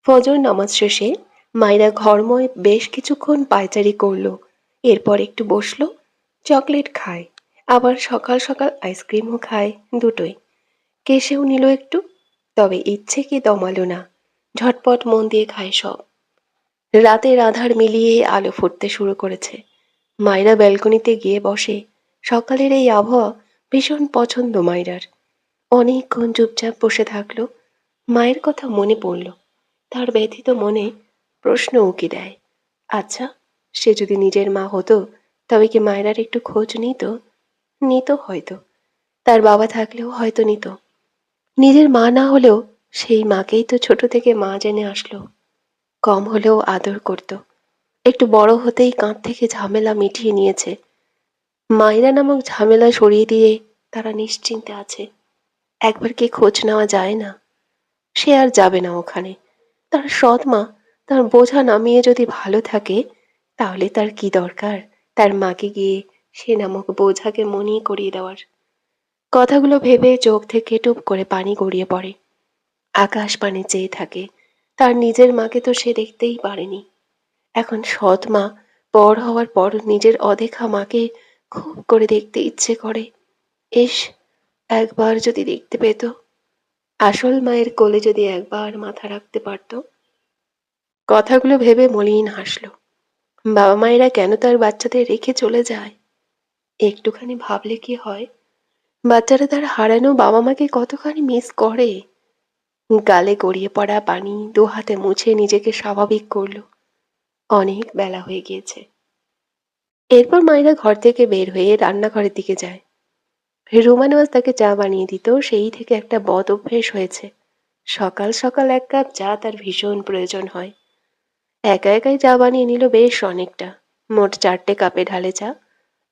ফজর নামাজ শেষে মায়েরা ঘরময় বেশ কিছুক্ষণ পায়চারি করলো। এরপর একটু বসলো, চকলেট খায়, আবার সকাল সকাল আইসক্রিমও খায়, দুটোই। কেশেও নিল একটু, তবে ইচ্ছে কি দমালো না, ঝটপট মন দিয়ে খায় সব। রাতের আধার মিলিয়ে আলো ফুটতে শুরু করেছে। মায়েরা ব্যালকনিতে গিয়ে বসে। সকালের এই আবহাওয়া ভীষণ পছন্দ মায়রার। অনেকক্ষণ চুপচাপ বসে থাকলো। মায়ের কথা মনে পড়ল। তার ব্যথিত মনে প্রশ্ন উকি দেয়। আচ্ছা, সে যদি নিজের মা হতো, তবে কি মায়রার একটু খোঁজ নিত? নিত হয়তো। তার বাবা থাকলেও হয়তো নিত। নিজের মা না হলেও সেই মাকেই তো ছোট থেকে মা জেনে আসলো। কম হলেও আদর করত। একটু বড় হতেই কাঁধ থেকে ঝামেলা মিটিয়ে নিয়েছে। মায়রা নামক ঝামেলা সরিয়ে দিয়ে তারা নিশ্চিন্তে আছে। একবার কি খোঁজ নেওয়া যায় না? সে আর যাবে না ওখানে। তার সৎ মা তার বোঝা নামিয়ে যদি ভালো থাকে, তাহলে তার কি দরকার তার মাকে গিয়ে সে নামক বোঝাকে মনে করিয়ে দেওয়ার। কথাগুলো ভেবে চোখ থেকে টুপ করে পানি গড়িয়ে পড়ে। আকাশ পানে চেয়ে থাকে। তার নিজের মাকে তো সে দেখতেই পারেনি। এখন সৎ মা পর হওয়ার পর নিজের অদেখা মাকে খুব করে দেখতে ইচ্ছে করে। ইস, একবার যদি দেখতে পেত, আসল মায়ের কোলে যদি একবার মাথা রাখতে পারত। কথাগুলো ভেবে মলিন হাসল। বাবা মায়েরা কেন তার বাচ্চাদের রেখে চলে যায়? একটুখানি ভাবলে কি হয়, বাচ্চারা তার হারানো বাবা মাকে কতখানি মিস করে। গালে গড়িয়ে পড়া পানি দু হাতে মুছে নিজেকে স্বাভাবিক করল। অনেক বেলা হয়ে গিয়েছে। এরপর মায়েরা ঘর থেকে বের হয়ে রান্নাঘরের দিকে যায়। রুমানুয়াজ তাকে চা বানিয়ে দিত, সেই থেকে একটা বদ অভ্যেস হয়েছে। সকাল সকাল এক কাপ চা তার ভীষণ প্রয়োজন হয়। একা একাই চা বানিয়ে নিল বেশ অনেকটা। মোট 4টে কাপে ঢালে চা।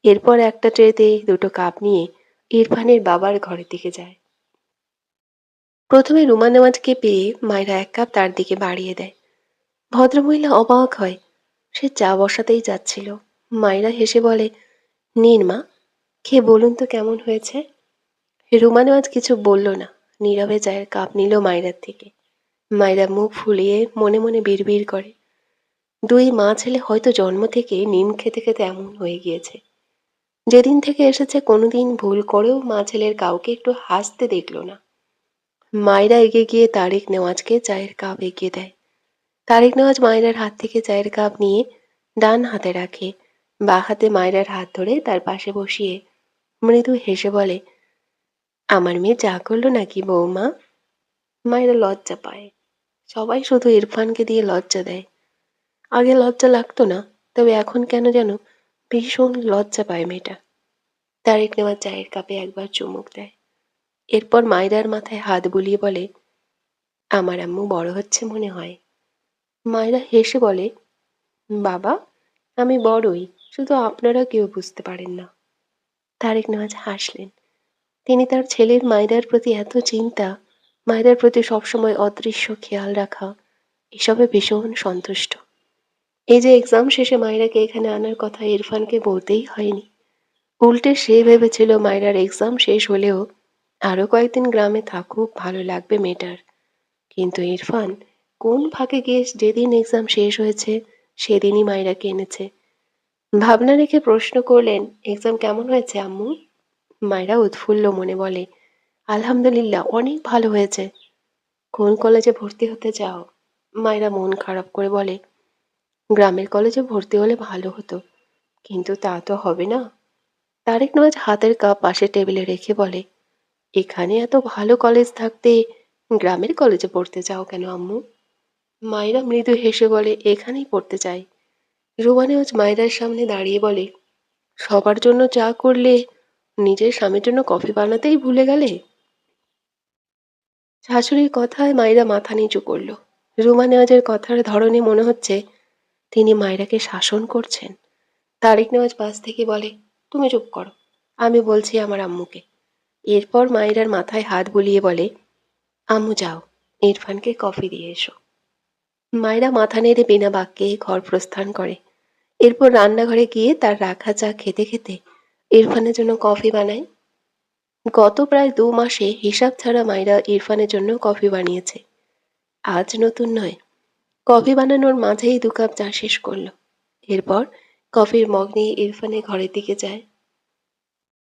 এরপর একটা ট্রেতে 2টো কাপ নিয়ে ইরফানের বাবার ঘরের দিকে যায়। প্রথমে রুমা নেওয়াজকে পেয়ে মায়েরা 1 কাপ তার দিকে বাড়িয়ে দেয়। ভদ্রমহিলা অবাক হয়। সে চা বসাতেই যাচ্ছিল। মায়েরা হেসে বলে, নিন মা, খেয়ে বলুন তো কেমন হয়েছে। রুমা নেওয়াজ কিছু বলল না, নীরবে চায়ের কাপ নিল মায়রার থেকে। মায়েরা মুখ ফুলিয়ে মনে মনে বিড়বিড় করে, 2 মা ছেলে হয়তো জন্ম থেকে নিম খেতে খেতে এমন হয়ে গিয়েছে। যেদিন থেকে এসেছে কোনোদিন ভুল করেও মা ছেলের কাউকে একটু হাসতে দেখল না। মায়েরা এগিয়ে গিয়ে তারেক নেওয়াজকে চায়ের কাপ এগিয়ে দেয়। তারেক নেওয়াজ মায়রার হাত থেকে চায়ের কাপ নিয়ে ডান হাতে রাখে। বাঁ হাতে মায়রার হাত ধরে তার পাশে বসিয়ে মৃদু হেসে বলে, আমার মেয়ে চা করলো নাকি বৌমা? মায়েরা লজ্জা পায়। সবাই শুধু ইরফানকে দিয়ে লজ্জা দেয়। আগে লজ্জা লাগতো না, তবে এখন কেন যেন ভীষণ লজ্জা পায় মেয়েটা। তারেক নেওয়াজ চায়ের কাপে একবার চুমুক দেয়। এরপর মায়রার মাথায় হাত বুলিয়ে বলে, আমার আম্মু বড় হচ্ছে মনে হয়। মায়রা হেসে বলে, বাবা, আমি বড়ই, শুধু আপনারা কেউ বুঝতে পারেন না। তারেক নেওয়াজ হাসলেন। তিনি তার ছেলের মায়রার প্রতি এত চিন্তা, মায়রার প্রতি সবসময় অদৃশ্য খেয়াল রাখা, এসবে ভীষণ সন্তুষ্ট। এই যে এক্সাম শেষে মায়রাকে এখানে আনার কথা ইরফানকে বলতেই হয়নি। উল্টে সে ভেবেছিল মায়রার এক্সাম শেষ হলেও আরো কয়েকদিন গ্রামে থাকুক, ভালো লাগবে মেয়েটার। কিন্তু ইরফান কোন ফাঁকে গিয়ে যেদিন এক্সাম শেষ হয়েছে সেদিনই মায়রাকে এনেছে। ভাবনা রেখে প্রশ্ন করলেন, এক্সাম কেমন হয়েছে আম্মু? মায়রা উৎফুল্ল মনে বলে, আলহামদুলিল্লাহ, অনেক ভালো হয়েছে। কোন কলেজে ভর্তি হতে চাও? মায়রা মন খারাপ করে বলে, গ্রামের কলেজে ভর্তি হলে ভালো হতো, কিন্তু তা তো হবে না। তারেক নওয়াজ হাতের কাপ পাশে টেবিলে রেখে বলে, এখানে এত ভালো কলেজ থাকতে গ্রামের কলেজে পড়তে চাও কেন আম্মু? মায়রা মৃদু হেসে বলে, এখানেই পড়তে চাই। রুমানেওয়াজ মায়রার সামনে দাঁড়িয়ে বলে, সবার জন্য চা করলে নিজের স্বামীর জন্য কফি বানাতেই ভুলে গেলে? শাশুড়ির কথায় মায়রা মাথা নিচু করল। রুমা নেওয়াজের কথার ধরনে মনে হচ্ছে তিনি মায়রাকে শাসন করছেন। তারেক নেওয়াজ পাশ থেকে বলে, তুমি চুপ করো, আমি বলছি আমার আম্মুকে। এরপর মায়রার মাথায় হাত বুলিয়ে বলে, আম্মু যাও, ইরফানকে কফি দিয়ে এসো। মায়রা মাথা নেড়ে বিনা বাক্যে ঘর প্রস্থান করে। এরপর রান্নাঘরে গিয়ে তার রাখা চা খেতে খেতে ইরফানের জন্য কফি বানায়। গত প্রায় 2 মাসে হিসাব ছাড়া মায়রা ইরফানের জন্য কফি বানিয়েছে। আজ নতুন নয়, কফি বানানোর মাঝেই ২ কাপ চা শেষ করল। এরপর কফির মগ নিয়ে ইরফানের ঘরের দিকে যায়।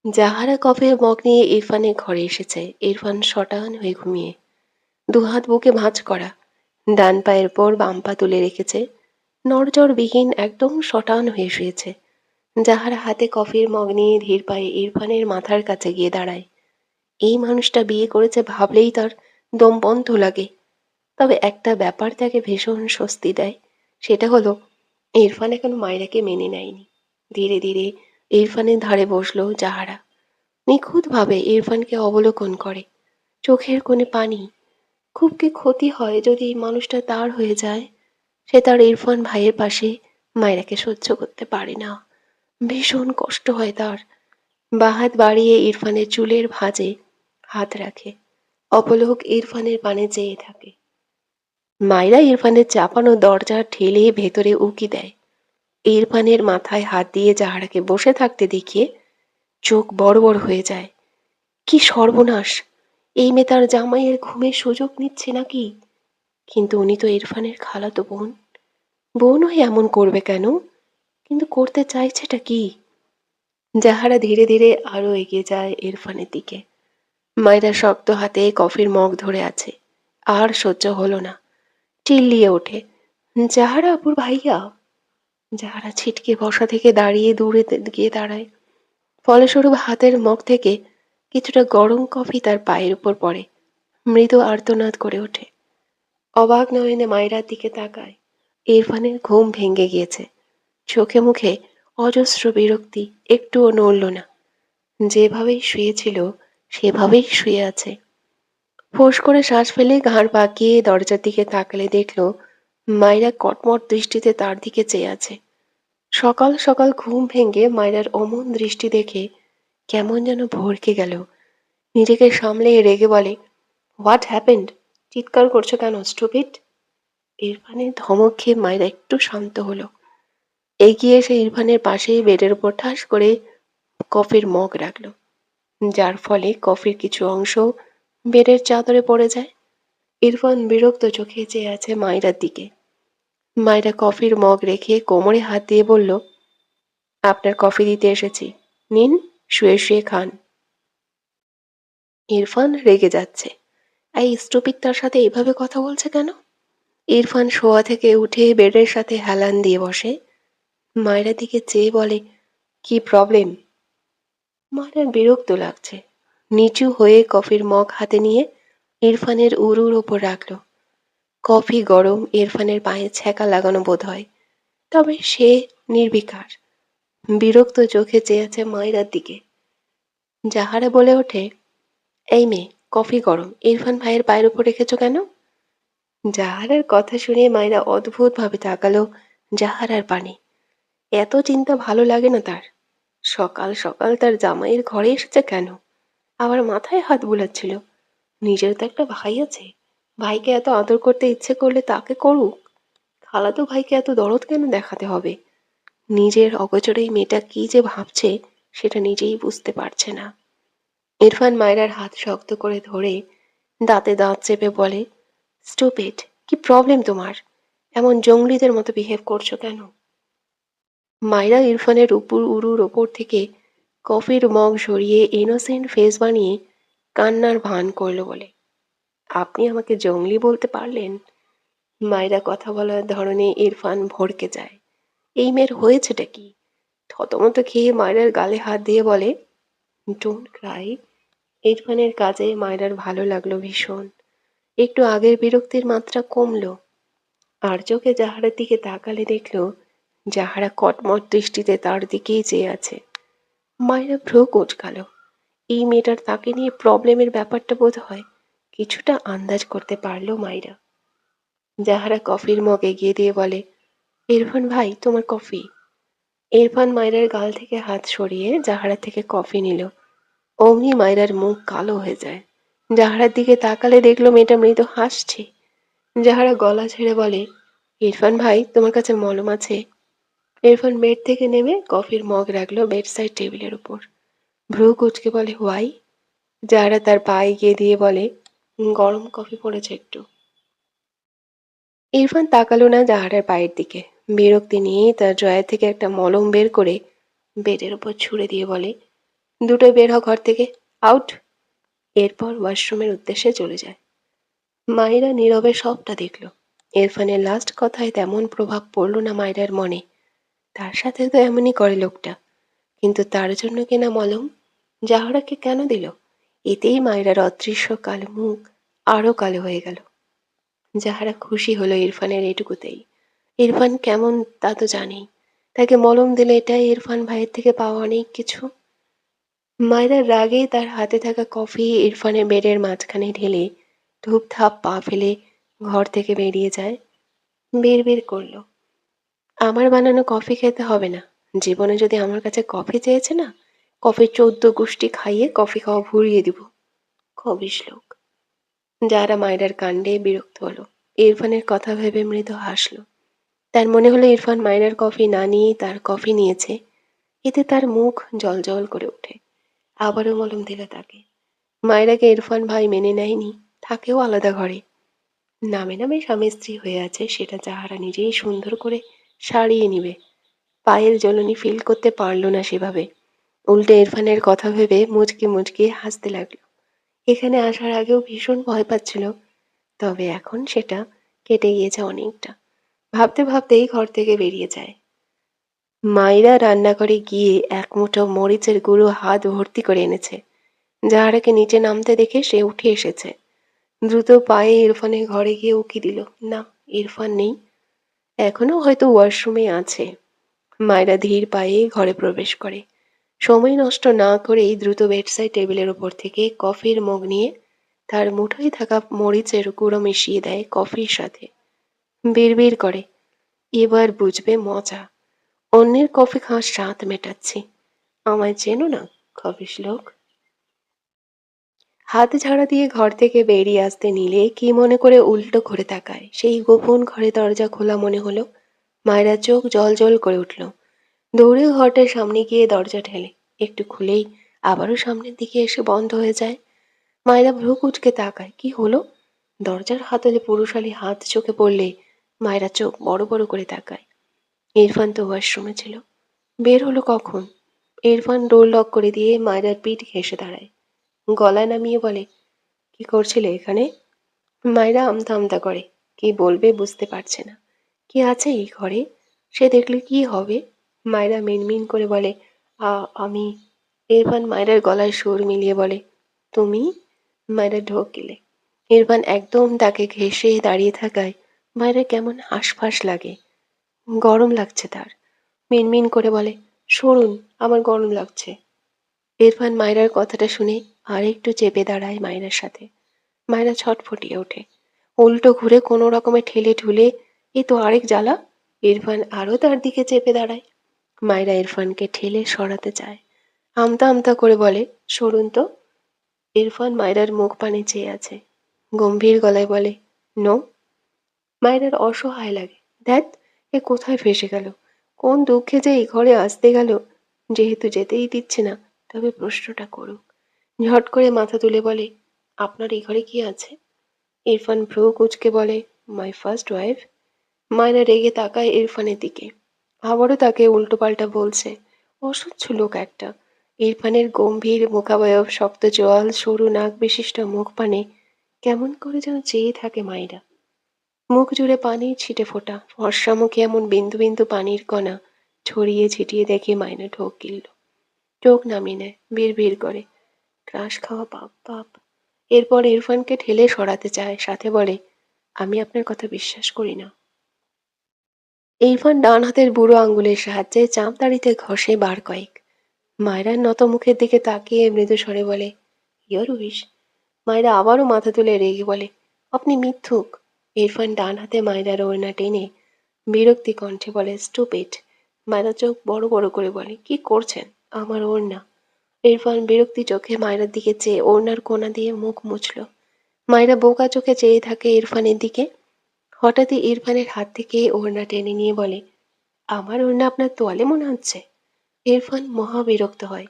জাহারা কফির মগ নিয়ে ইরফানের ঘরে এসেছে। ইরফান শটান হয়ে ঘুমিয়ে, দুহাত বুকে ভাঁজ করা, ডান পায়ের ওপর বাম পা তুলে রেখেছে, নড়চড়বিহীন একদম শটান হয়ে শুয়েছে। জাহারা হাতে কফির মগ নিয়ে ধীর পায়ে ইরফানের মাথার কাছে গিয়ে দাঁড়ায়। এই মানুষটা বিয়ে করেছে ভাবলেই তার দম বন্ধ লাগে। তবে একটা ব্যাপার তাকে ভীষণ স্বস্তি দেয়। সেটা হলো ইরফান এখন মায়রাকে মেনে নেয়নি। ধীরে ধীরে ইরফানের ধারে বসলো জাহারা। নিখুঁতভাবে ইরফানকে অবলোকন করে। চোখের কোণে পানি। খুব কি ক্ষতি হয় যদি এই মানুষটা তার হয়ে যায়? সে তার ইরফান ভাইয়ের পাশে মায়রাকে সহ্য করতে পারে না। ভীষণ কষ্ট হয় তার। বাহাত বাড়িয়ে ইরফানের চুলের ভাঁজে হাত রাখে। অপলক ইরফানের পানে চেয়ে থাকে। মায়রা ইরফানের চাপানো দরজা ঠেলে ভেতরে উঁকি দেয়। ইরফানের মাথায় হাত দিয়ে জাহারাকে বসে থাকতে দেখিয়ে চোখ বড় বড় হয়ে যায়। কি সর্বনাশ! এই মেয়ে তার জামাইয়ের ঘুমের সুযোগ নিচ্ছে নাকি? কিন্তু উনি তো ইরফানের খালাতো বোন। বোন হয়ে এমন করবে কেন? কিন্তু করতে চাইছেটা কি? জাহারা ধীরে ধীরে আরো এগিয়ে যায় ইরফানের দিকে। মায়রা শক্ত হাতে কফির মগ ধরে আছে। আর সহ্য হলো না। চিল্লিয়ে ওঠে, জাহারা আপুর ভাইয়া! যাহারা ছিটকে বসা থেকে দাঁড়িয়ে দূরে গিয়ে দাঁড়ায়। ফলস্বরূপ হাতের মগ থেকে কিছুটা গরম কফি তার পায়ের উপর পড়ে। মৃদু আর্তনাদ করে ওঠে। অবাক নয়নে মায়রার দিকে তাকায়। ইরফানের ঘুম ভেঙে গিয়েছে। চোখে মুখে অজস্র বিরক্তি, একটুও নড়ল না। যেভাবেই শুয়েছিল সেভাবেই শুয়ে আছে। ফোঁস করে শ্বাস ফেলে ঘাড় বাঁকিয়ে দরজার দিকে তাকালে দেখল মায়রা কটমট দৃষ্টিতে তার দিকে চেয়ে আছে। সকাল সকাল ঘুম ভেঙে মায়রার অমন দৃষ্টি দেখে কেমন যেন ভড়কে গেল। নিজেকে সামলে রেগে বলে, হোয়াট হ্যাপেন্ড? চিৎকার করছো কেন, স্টুপিড? ইরফানের ধমক খেয়ে মায়রা একটু শান্ত হলো। এগিয়ে এসে ইরফানের পাশেই বেডের উপর ঠাস করে কফির মগ রাখলো, যার ফলে কফির কিছু অংশ বেডের চাদরে পড়ে যায়। ইরফান বিরক্ত চোখে চেয়ে আছে মায়রার দিকে। মায়রা কফির মগ রেখে কোমরে হাত দিয়ে বলল, আপনার কফি দিতে এসেছি, নিন, শুয়ে শুয়ে খান। ইরফান রেগে যাচ্ছে। এই স্টুপিড তার সাথে এভাবে কথা বলছে কেন? ইরফান শোয়া থেকে উঠে বেডের সাথে হেলান দিয়ে বসে। মায়ের দিকে চেয়ে বলে, কি প্রবলেম? মায়ের বিরক্ত লাগছে। নিচু হয়ে কফির মগ হাতে নিয়ে ইরফানের উরুর ওপর রাখল। কফি গরম, ইরফানের পায়ে ছ্যাঁকা লাগানো বোধ হয়। তবে সে নির্বিকার। বিরক্ত চোখে চেয়ে আছে মায়রার দিকে। জাহারা বলে ওঠে, এই মেয়ে, কফি গরম, ইরফান ভাইয়ের পায়ের উপর রেখেছ কেন? জাহারার কথা শুনে মায়েরা অদ্ভুত ভাবে তাকালো জাহারার পানে। এত চিন্তা ভালো লাগে না তার। সকাল সকাল তার জামাইয়ের ঘরে এসেছে কেন? আবার মাথায় হাত বুলাচ্ছিল। নিজের তো একটা ভাই আছে। ভাইকে এত আদর করতে ইচ্ছে করলে তাকে করুক। খালাতো ভাইকে এত দরদ কেন দেখাতে হবে? নিজের অগোচরেই মেয়েটা কি যে ভাবছে সেটা নিজেই বুঝতে পারছে না। ইরফান মায়রার হাত শক্ত করে ধরে দাঁতে দাঁত চেপে বলে, স্টুপিড, কি প্রবলেম তোমার? এমন জঙ্গলিদের মতো বিহেভ করছো কেন? মায়রা ইরফানের উপর উরুর ওপর থেকে কফির মগ সরিয়ে ইনোসেন্ট ফেস বানিয়ে কান্নার ভান করলো বলে, আপনি আমাকে জঙ্গলি বলতে পারলেন? মায়রা কথা বলার ধরনে ইরফান ভড়কে যায়। এই মেয়ের হয়েছেটা কি? থতমত খেয়ে মায়রার গালে হাত দিয়ে বলে, ডোন্ট ক্রাই। ইরফানের কাজে মায়রার ভালো লাগলো ভীষণ। একটু আগের বিরক্তির মাত্রা কমলো। আর চোখে জাহারার দিকে তাকালে দেখল যাহারা কটমট দৃষ্টিতে তার দিকেই চেয়ে আছে। মায়েরা ভ্রু কুঁচকাল। এই মেয়েটার তাকে নিয়ে প্রবলেমের ব্যাপারটা বোধ হয় কিছুটা আন্দাজ করতে পারলো মাইরা। যাহারা কফির মগ এগিয়ে দিয়ে বলে, ইরফান ভাই, তোমার কফি। ইরফান মায়রার গাল থেকে হাত সরিয়ে জাহারা থেকে কফি নিল। অমনি মায়রার মুখ কালো হয়ে যায়। জাহারার দিকে তাকালে দেখলো মেয়েটা মৃদু হাসছে। যাহারা গলা ছেড়ে বলে, ইরফান ভাই, তোমার কাছে মলম আছে? ইরফান বেড থেকে নেমে কফির মগ রাখলো বেড সাইড টেবিলের উপর। ভ্রু কুচকে বলে, হোয়াই? যাহারা তার পা এগিয়ে দিয়ে বলে, গরম কফি পড়েছে একটু। ইরফান তাকালো না জাহারের পায়ের দিকে। বিরক্তি নিয়ে তার ড্রয়ার থেকে একটা মলম বের করে বেডের উপর ছুঁড়ে দিয়ে বলে, দুটোই বের হ ঘর থেকে, আউট। এরপর ওয়াশরুমের উদ্দেশ্যে চলে যায়। মায়েরা নীরবে সবটা দেখল। ইরফানের লাস্ট কথায় তেমন প্রভাব পড়ল না মায়েরার মনে। তার সাথে তো এমনই করে লোকটা, কিন্তু তার জন্য কেনা মলম জাহরাকে কেন দিল? এতেই মায়েরার অদৃশ্য কালো মুখ আরো কালো হয়ে গেল। যাহারা খুশি হলো ইরফানের এটুকুতেই। ইরফান কেমন তা তো জানেই। তাকে মলম দিলে এটাই ইরফান ভাইয়ের থেকে পাওয়া অনেক কিছু। মায়েরা রাগে তার হাতে থাকা কফি ইরফানের বেডের মাঝখানে ঢেলে ধূপধাপ পা ফেলে ঘর থেকে বেরিয়ে যায়। বিড়বিড় করল, আমার বানানো কফি খেতে হবে না। জীবনে যদি আমার কাছে কফি চেয়েছে না, কফি 14 গুষ্টি খাইয়ে কফি খাওয়া ভুলিয়ে দিব। খবিশ লোক। যারা মায়েরার কাণ্ডে বিরক্ত হলো। ইরফানের কথা ভেবে মৃদু হাসল। তার মনে হলো ইরফান মায়েরার কফি না নিয়েই তার কফি নিয়েছে। এতে তার মুখ জ্বলজ্বল করে ওঠে। আবারও মলম দিল তাকে। মায়েরাকে ইরফান ভাই মেনে নেয়নি, থাকেও আলাদা ঘরে। নামে নামে স্বামী স্ত্রী হয়ে আছে, সেটা যাহারা নিজেই সুন্দর করে সারিয়ে নিবে। পায়ের জ্বলনি ফিল করতে পারল না সেভাবে। উল্টে ইরফানের কথা ভেবে মুচকি মুচকি হাসতে লাগলো। এখানে আসার আগেও ভীষণ ভয় পাচ্ছিল, তবে এখন সেটা কেটে গিয়েছে অনেকটা। ভাবতে ভাবতেই ঘর থেকে বেরিয়ে যায়। মাইরা রান্নাঘরে গিয়ে এক মুঠো মরিচের গুঁড়ো হাত ভর্তি করে এনেছে। যাহারাকে নিচে নামতে দেখে সে উঠে এসেছে। দ্রুত পায়ে ইরফানের ঘরে গিয়ে উকি দিল। না, ইরফান নেই। এখনো হয়তো ওয়াশরুমে আছে। মায়েরা ধীর পায়ে ঘরে প্রবেশ করে। সময় নষ্ট না করেই দ্রুত বেডসাইড টেবিলের ওপর থেকে কফির মগ নিয়ে তার মুঠোয় থাকা মরিচের গুঁড়ো মিশিয়ে দেয় কফির সাথে। বিড়বিড় করে, এবার বুঝবে মজা। অন্যের কফি খাওয়ার স্বাদ মেটাচ্ছি। আমায় চেনো না, খবিশ লোক। হাত ঝাড়া দিয়ে ঘর থেকে বেরিয়ে আসতে নিলে কি মনে করে উল্টো ঘুরে তাকায়। সেই গোপন ঘরে দরজা খোলা মনে হলো। মায়েরা চোখ জল জল করে উঠল। দৌড়ে ঘরটার সামনে গিয়ে দরজা ঠেলে। একটু খুলেই আবারও সামনের দিকে এসে বন্ধ হয়ে যায়। মায়েরা ভ্রু কুঁচকে তাকায়, কি হলো? দরজার হাতলে পুরুষালী হাত চোখে পড়লে মায়েরা চোখ বড় বড় করে তাকায়। ইরফান তো ওয়াশরুমে ছিল। বের হলো কখন? ইরফান ডোর লক করে দিয়ে মায়েরার পিঠ ঘেঁষে দাঁড়ায়। গলা নামিয়ে বলে, কি করছিলে এখানে? মায়েরা আমতা আমতা করে। কি বলবে বুঝতে পারছে না। কি আছে এই ঘরে? সে দেখলে কি হবে? মায়েরা মিনমিন করে বলে, আমি। ইরফান মায়েরার গলায় সুর মিলিয়ে বলে, তুমি? মায়েরা ঢোক গিলে। ইরফান একদম তাকে ঘেঁষে দাঁড়িয়ে থাকায় মায়েরা কেমন হাঁসফাঁস লাগে। গরম লাগছে তার। মিনমিন করে বলে, সরুন, আমার গরম লাগছে। ইরফান মায়রার কথাটা শুনে আর একটু চেপে দাঁড়ায় মায়রার সাথে। মায়রা ছটফটিয়ে ওঠে। উল্টো ঘুরে কোনো রকমে ঠেলে ঠুলে, এ তো আরেক জ্বালা। ইরফান আরও তার দিকে চেপে দাঁড়ায়। মায়রা ইরফানকে ঠেলে সরাতে চায়। আমতা আমতা করে বলে, সরুন তো। ইরফান মায়রার মুখ পানে চেয়ে আছে। গম্ভীর গলায় বলে, নো। মায়রার অসহায় লাগে। ধ্যাত, এ কোথায় ফেসে গেল? কোন দুঃখে যে এই ঘরে আসতে গেল। যেহেতু যেতেই দিচ্ছে না, তবে প্রশ্নটা করুক। ঝট করে মাথা তুলে বলে, আপনার এই ঘরে কি আছে? ইরফান ভ্রু কুঁচকে বলে, মাই ফার্স্ট ওয়াইফ। মায়রা রেগে তাকায় ইরফানের দিকে। আবারও তাকে উল্টোপাল্টা বলছে। অসহ্য লোক একটা। ইরফানের গম্ভীর মুখাবয়ব, শক্ত চোয়াল, সরু নাক বিশিষ্ট মুখ পানে কেমন করে যেন চেয়ে থাকে মায়েরা। মুখ জুড়ে পানির ছিটে ফোটা, ফর্সা মুখে এমন বিন্দু বিন্দু পানির কণা ছড়িয়ে ছিটিয়ে দেখে মায়না ঢোক গিলল। চোখ নামিয়ে নেয়, বিড় করে, ক্রাশ খাওয়া পাপ পাপ। এরপর ইরফানকে ঠেলে সরাতে চায়, সাথে বলে, আমি আপনার কথা বিশ্বাস করি না। ইরফান ডান হাতের বুড়ো আঙ্গুলের সাহায্যে চামদাড়িতে ঘষে বার কয়েক। মায়রার নত মুখের দিকে তাকিয়ে মৃদু স্বরে বলে, ইয়র উইশ। মায়রা আবারও মাথা তুলে রেগে বলে, আপনি মিথ্যুক। ইরফান ডান হাতে মায়রার ওড়না টেনে বিরক্তি কণ্ঠে বলে, স্টুপিড। মায়রা চোখ বড় বড় করে বলে, কি করছেন? আমার ওড়না। ইরফান বিরক্তি চোখে মায়রার দিকে চেয়ে ওড়নার কোনা দিয়ে মুখ মুছল। মায়রা বোকা চোখে চেয়ে থাকে ইরফানের দিকে। হঠাৎই ইরফানের হাত থেকে ওড়না টেনে নিয়ে বলে, আমার ওড়না আপনার তোয়ালে মনে হচ্ছে? ইরফান মহা বিরক্ত হয়।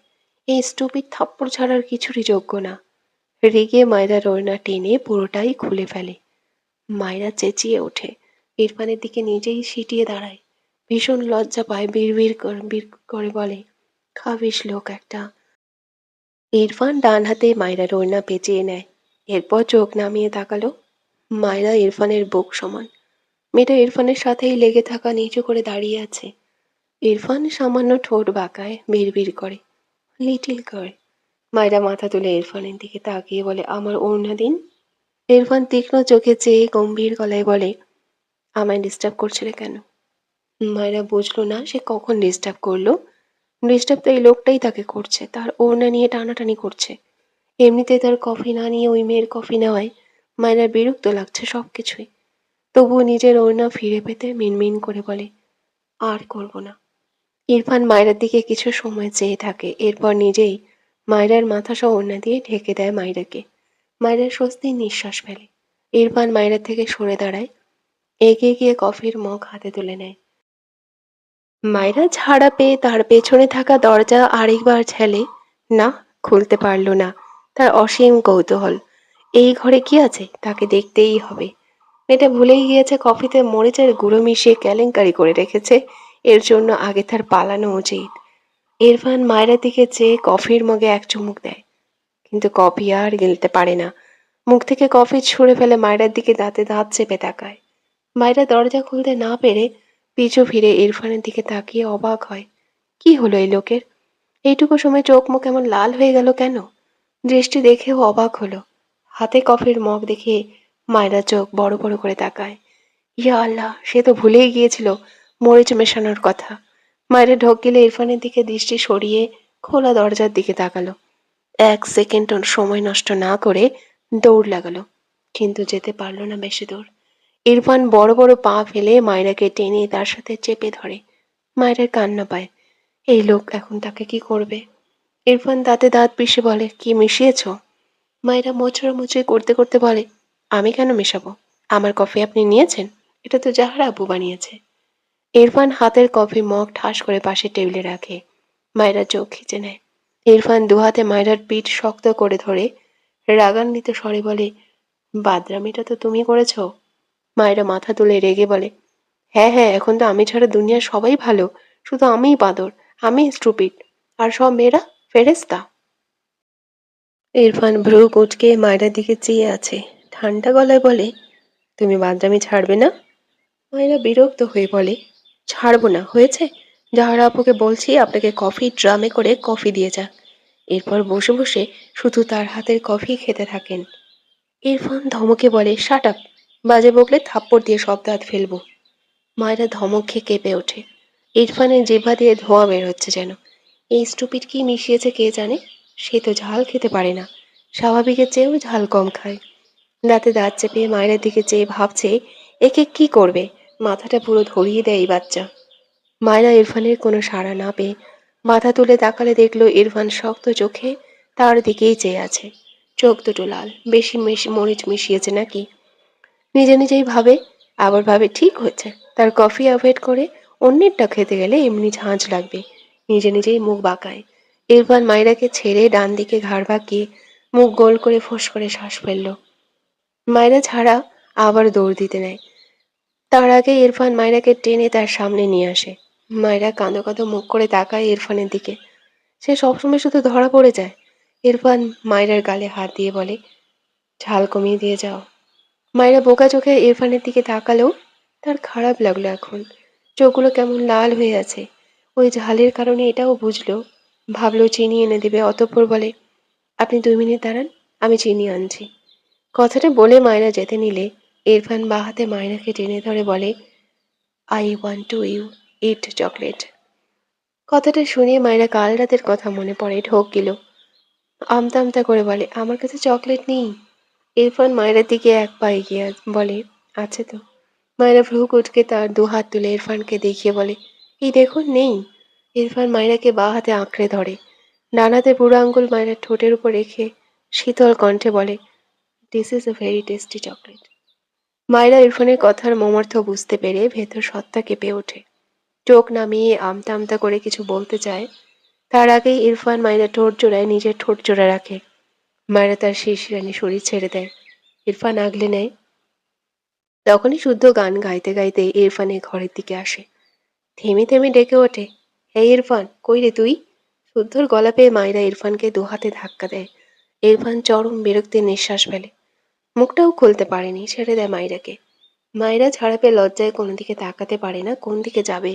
এই স্টুপিড থাপ্পড় ছাড়ার কিছুরই যোগ্য না। রেগে মায়রার ওড়না টেনে পুরোটাই খুলে ফেলে। মায়রা চেঁচিয়ে ওঠে। ইরফানের দিকে নিজেই সিটিয়ে দাঁড়ায়। ভীষণ লজ্জা পায়, বিড় করে বলে, খাবিশ লোক একটা। ইরফান ডান হাতে মায়রার ওড়না পেঁচিয়ে নেয়। এরপর চোখ নামিয়ে তাকালো। মায়রা ইরফানের বুক সমান। মেয়েটা ইরফানের সাথেই লেগে থাকা নিচু করে দাঁড়িয়ে আছে। ইরফান সামান্য ঠোঁট বাঁকায়, বিড়বিড় করে, লিটিল গার্ল। মায়রা মাথা তুলে ইরফানের দিকে তাকিয়ে বলে, আমার ওড়না দিন। ইরফান তীক্ষ্ণ চোখে চেয়ে গম্ভীর গলায় বলে, আমায় ডিস্টার্ব করছিলে কেন? মায়রা বুঝলো না সে কখন ডিস্টার্ব করলো। ডিস্টার্ব তো এই লোকটাই তাকে করছে, তার ওড়না নিয়ে টানাটানি করছে। এমনিতে তার কফি না নিয়ে ওই মেয়ের কফি নেওয়ায় মায়রার বিরক্ত লাগছে সবকিছুই। তবুও নিজের ওড়না ফিরে পেতে মিনমিন করে বলে, আর করব না। ইরফান মায়রার দিকে কিছু সময় চেয়ে থাকে, এরপর নিজেই মায়রার মাথা সহ ওড়না দিয়ে ঢেকে দেয় মায়রাকে। মায়রা স্বস্তির নিঃশ্বাস ফেলে। ইরফান মায়রা থেকে সরে দাঁড়ায়, এগিয়ে গিয়ে কফির মগ হাতে তুলে নেয়। মায়রা ঝাড়া পেয়ে তার পেছনে থাকা দরজা আরেকবার ঝেলে, না, খুলতে পারল না। তার অসীম কৌতূহল, এই ঘরে কি আছে তাকে দেখতেই হবে। মেয়েটা ভুলেই গিয়েছে কফিতে মরিচের গুঁড়ো মিশিয়ে কেলেঙ্কারি করে রেখেছে। এর জন্য আগে তার পালানো উচিত। ইরফান মায়রার দিকে চেয়ে কফির মগে এক চুমুক দেয়, কিন্তু কফি আর গিলতে পারে না। মুখ থেকে কফি ছুঁড়ে ফেলে মায়রার দিকে দাঁতে দাঁত চেপে তাকায়। মায়রা দরজা খুলতে না পেরে পিছু ফিরে ইরফানের দিকে তাকিয়ে অবাক হয়। কি হলো এই লোকের? এইটুকু সময় চোখ মুখ এমন লাল হয়ে গেল কেন? দৃষ্টি দেখেও অবাক হলো। হাতে কফির মগ দেখে মায়রা চোখ বড় বড় করে তাকায়। ইয়া আল্লাহ, সে তো ভুলেই গিয়েছিল মরিচ মেশানোর কথা। মায়েরা ঢোক গেলে ইরফানের দিকে দৃষ্টি সরিয়ে খোলা দরজার দিকে তাকালো। এক সেকেন্ড সময় নষ্ট না করে দৌড় লাগালো, কিন্তু যেতে পারলো না বেশি দূর। ইরফান বড় বড় পা ফেলে মায়রাকে টেনে তার সাথে চেপে ধরে। মায়রার কান্না পায়। এই লোক এখন তাকে কি করবে? ইরফান দাঁতে দাঁত পিষে বলে, কি মিশিয়েছ? মায়েরা মোচড়ামুচড়ি করতে করতে বলে, আমি কেন মেশাবো? আমার কফি আপনি নিয়েছেন? এটা তো জাহরা আপু বানিয়েছে। ইরফান হাতের কফি মগ ঠাস করে পাশে টেবিলে রাখে। মায়েরা চোখ খিচে নেয়। ইরফান দুহাতে মায়রার পিঠ শক্ত করে ধরে রাগান্বিত স্বরে বলে, বাদরামিটা তো তুমি করেছ। মায়েরা মাথা তুলে রেগে বলে, হ্যাঁ হ্যাঁ, এখন তো আমি ছাড়া দুনিয়ার সবাই ভালো, শুধু আমিই বাঁদর, আমি স্টুপিড, আর সব মেয়েরা ফেরেস্তা। ইরফান ভ্রু কুঁচকে মায়রার দিকে চেয়ে আছে, ঠান্ডা গলায় বলে, তুমি বাদরামি ছাড়বে না? মায়েরা বিরক্ত হয়ে বলে, ছাড়বো না, হয়েছে? জাহারা আপুকে বলছি আপনাকে কফি ড্রামে করে কফি দিয়ে যাক। এরপর বসে বসে শুধু তার হাতের কফি খেতে থাকেন। ইরফান ধমকে বলে, শাট আপ, বাজে বকলে থাপ্পড় দিয়ে সব দাঁত ফেলবো। মায়েরা ধমক খেয়ে কেঁপে ওঠে। ইরফানের জিহ্বা দিয়ে ধোঁয়া বের হচ্ছে যেন। এই স্টুপিড কি মিশিয়েছে কে জানে। সে তো ঝাল খেতে পারে না, স্বাভাবিকের চেয়েও ঝাল কম খায়। দাঁতে দাঁত চেপে মায়ের দিকে চেয়ে ভাবছে, একে কি করবে। মাথাটা পুরো ধরিয়ে দেয় এই বাচ্চা। মায়রা ইরফানের কোনো সাড়া না পেয়ে মাথা তুলে তাকালে দেখলো ইরফান শক্ত চোখে তার দিকেই চেয়ে আছে। চোখ দুটো লাল, বেশি মরিচ মিশিয়েছে নাকি। নিজে নিজেই ভাবে, আবার ভাবে ঠিক হয়েছে। তার কফি অ্যাভয়েড করে অন্যেরটা খেতে গেলে এমনি ঝাঁঝ লাগবে। নিজে নিজেই মুখ বাঁকায়। ইরফান মায়রাকে ছেড়ে ডান দিকে ঘাড় বাঁকিয়ে মুখ গোল করে ফোঁস করে শ্বাস ফেলল। মায়রা ছাড়া আবার দৌড় দিতে নেয়। তার আগে ইরফান মায়রাকে টেনে তার সামনে নিয়ে আসে। মায়রা কাঁদো কাঁদো মুখ করে তাকায় ইরফানের দিকে। সে সবসময় শুধু ধরা পড়ে যায়। ইরফান মায়রার গালে হাত দিয়ে বলে, ঝাল কমিয়ে দিয়ে যাও। মায়েরা বোকা চোখে ইরফানের দিকে তাকালেও তার খারাপ লাগলো এখন। চোখগুলো কেমন লাল হয়ে আছে। ওই ঝালের কারণে এটাও বুঝলো। ভাবলো চিনি এনে দেবে, অতঃপর বলে, আপনি 2 মিনিট দাঁড়ান, আমি চিনি আনছি। কথাটা বলে মায়রা যেতে নিলে ইরফান বা হাতে মায়রাকে টেনে ধরে বলে, I want to you eat chocolate. কথাটা শুনে মায়রা কাল রাতের কথা মনে পড়ে, ঢোক গেল। আমতা আমতা করে বলে, আমার কাছে চকলেট নেই। ইরফান মায়ের দিকে এক পা এগিয়ে বলে, আছে তো। মায়েরা ভ্রু কুঁচকে তার 2 হাত তুলে ইরফানকে দেখিয়ে বলে, এই দেখুন নেই। ইরফান মায়রাকে বা হাতে আঁকড়ে ধরে। ডান হাতে বুড়ো আঙ্গুল মায়ের ঠোঁটের উপর রেখে শীতল কণ্ঠে বলে, this is a very tasty chocolate. মায়েরা ইরফানের কথার মর্মার্থ বুঝতে পেরে ভেতর সত্তা কেঁপে ওঠে। চোখ নামিয়ে আমতা আমতা করে কিছু বলতে চায়, তার আগেই ইরফান মায়েরা ঠোঁট জোড়ায় নিজের ঠোঁট জোড়া রাখে। মায়েরা তার শিরশিরানি শরীর ছেড়ে দেয়। ইরফান আগলে নেয়। তখনই শুদ্ধ গান গাইতে গাইতে ইরফানের ঘরের দিকে আসে। থেমে থেমে ডেকে ওঠে, হে ইরফান, কই রে তুই? শুদ্ধর গলা পেয়ে মায়েরা ইরফানকে দুহাতে ধাক্কা দেয়। ইরফান চরম বিরক্তির নিঃশ্বাস ফেলে। মুখটাও খুলতে পারেনি, ছেড়ে দেয় মাইরাকে। মায়েরা ছাড়া পেয়ে লজ্জায় কোনো দিকে তাকাতে পারে না কোন দিকে যাবে।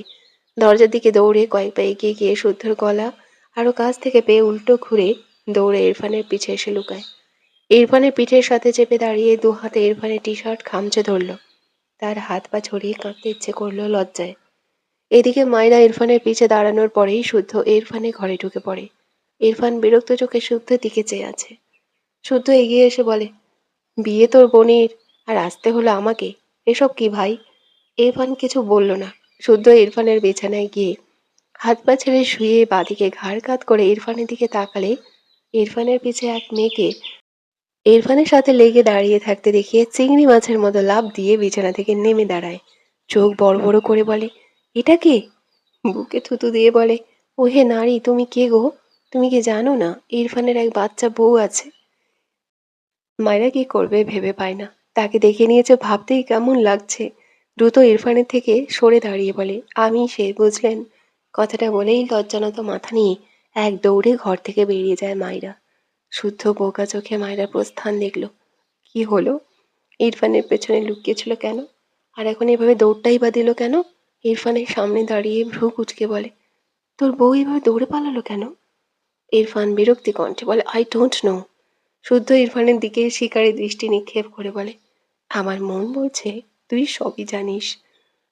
দরজার দিকে দৌড়ে কয়েক পা এগিয়ে গিয়ে শুদ্ধর গলা আরো কাছ থেকে পেয়ে উল্টো ঘুরে দৌড়ে ইরফানের পিছে এসে লুকায়। ইরফানের পিঠের সাথে চেপে দাঁড়িয়ে দু হাতে ইরফানের টি শার্ট খামচে ধরল। তার হাত পা ছড়িয়ে কাঁপতে ইচ্ছে করলো লজ্জায়। এদিকে মায়রা ইরফানের পিছে দাঁড়ানোর পরেই শুদ্ধ ইরফানের ঘরে ঢুকে পড়ে। ইরফান বিরক্ত চোখে শুদ্ধর দিকে চেয়ে আছে। শুদ্ধ এগিয়ে এসে বলে, বিয়ে তোর বোনের, আর আসতে হলো আমাকে, এসব কি ভাই? ইরফান কিছু বলল না। শুদ্ধ ইরফানের বিছানায় গিয়ে হাত পা ছেড়ে শুয়ে বাঁদিকে ঘাড় কাত করে ইরফানের দিকে তাকালে ইরফানের পিছে এক মেয়েকে ইরফানের সাথে লেগে দাঁড়িয়ে থাকতে দেখিয়ে চিংড়ি মাছের মতো লাফ দিয়ে বিছানা থেকে নেমে দাঁড়ায়। চোখ বড় বড় করে বলে, এটা কে? বুকে থুতু দিয়ে বলে, ওহে নারী, তুমি কে গো? তুমি কি জানো না ইরফানের এক বাচ্চা বউ আছে? মায়েরা কি করবে ভেবে পায় না। তাকে দেখে নিয়েছে ভাবতেই কেমন লাগছে। দ্রুত ইরফানের থেকে সরে দাঁড়িয়ে বলে, আমি সে, বুঝলেন? কথাটা বলেই লজ্জানত মাথা নিয়ে এক দৌড়ে ঘর থেকে বেরিয়ে যায় মায়রা। শুদ্ধ বোকা চোখে মায়রা প্রস্থান দেখল। কি হলো? ইরফানের পেছনে লুকিয়েছিল কেন? আর এখন এভাবে দৌড়টাই বা দিল কেন? ইরফানের সামনে দাঁড়িয়ে ভ্রু কুচকে বলে, তোর বউ এভাবে দৌড়ে পালালো কেন? ইরফান বিরক্তি কণ্ঠে বলে, আই ডোন্ট নো। শুদ্ধ ইরফানের দিকে শিকারী দৃষ্টি নিক্ষেপ করে বলে, আমার মন বলছে তুই সবই জানিস।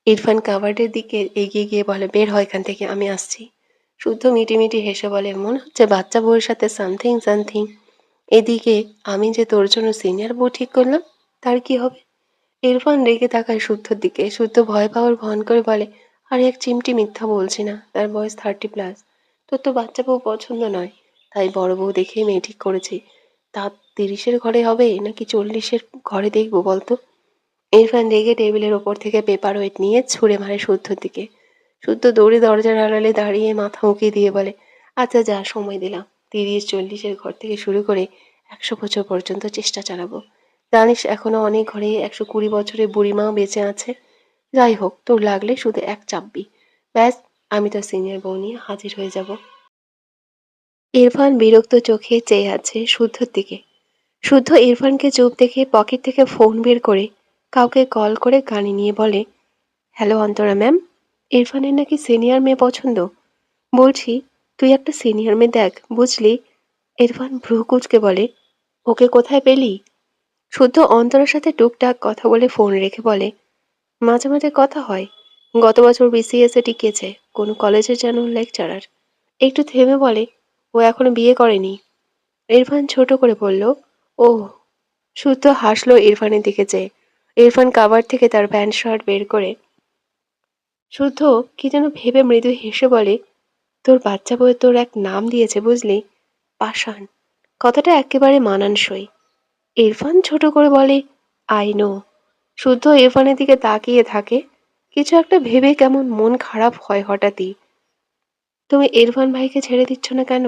ইরফান কাবার্ডের দিকে এগিয়ে গিয়ে বলে, বের হয় এখান থেকে, আমি আসছি। শুদ্ধ মিটিমিটি হেসে বলে, মনে হচ্ছে বাচ্চা বউয়ের সাথে সামথিং সামথিং। এদিকে আমি যে তোর জন্য সিনিয়র বউ ঠিক করলাম, তার কি হবে? ইরফান রেগে তাকায় শুদ্ধর দিকে। শুদ্ধ ভয় পাওয়ার ভান করে বলে, আরে এক চিমটি মিথ্যা বলছি না, তার বয়স 30+। তোর তো বাচ্চা বউ পছন্দ নয়, তাই বড় বউ দেখেই মেয়ে ঠিক করেছি। তা 30-এর ঘরে হবে নাকি 40-এর ঘরে দেখবো বলতো? ইরফান রেগে টেবিলের ওপর থেকে পেপার ওয়েট নিয়ে ছুঁড়ে মারে শুদ্ধর দিকে। শুদ্ধ দৌড়ে দরজার আড়ালে দাঁড়িয়ে মাথা উঁকিয়ে দিয়ে বলে, আচ্ছা যা, সময় দিলাম। 30-40-এর ঘর থেকে শুরু করে 100 বছর পর্যন্ত চেষ্টা চালাবো। জানিস এখনো অনেক ঘরে 120 বছরের বুড়িমাও বেঁচে আছে। যাই হোক, তোর লাগলে শুধু এক চাপবি, ব্যাস, আমি তোর সিনিয়র বউ নিয়ে হাজির হয়ে যাব। ইরফান বিরক্ত চোখে চেয়ে আছে শুদ্ধর দিকে। শুদ্ধ ইরফানকে চুপ দেখে পকেট থেকে ফোন বের করে কাউকে কল করে কানে নিয়ে বলে, হ্যালো অন্তরা ম্যাম, ইরফানের নাকি সিনিয়র মেয়ে পছন্দ। বলছি তুই একটা সিনিয়র মেয়ে দেখ, বুঝলি? ইরফান ভ্রু কুঁচকে বলে, ওকে কোথায় পেলি? শুদ্ধ অন্তরের সাথে টুকটাক কথা বলে ফোন রেখে বলে, মাঝে মাঝে কথা হয়। গত বছর বিসিএস এ টিকেছে, কোনো কলেজের যেন লেকচারার। একটু থেমে বলে, ও এখনো বিয়ে করেনি। ইরফান ছোট করে বলল, ও। শুদ্ধ হাসলো ইরফানের দিকে চেয়ে। ইরফান কাভার থেকে তার প্যান্ট শার্ট বের করে শুদ্ধ কি যেন ভেবে মৃদু হেসে বলে, তোর বাচ্চা বউয়ে তোর এক নাম দিয়েছে বুঝলি, পাষাণ। কথাটা একেবারে মানানসই। ইরফান ছোট করে বলে, আই নো। শুদ্ধ ইরফানের দিকে তাকিয়ে থাকে। কিছু একটা ভেবে কেমন মন খারাপ হয় হঠাৎই। তুমি ইরফান ভাইকে ছেড়ে দিচ্ছ না কেন?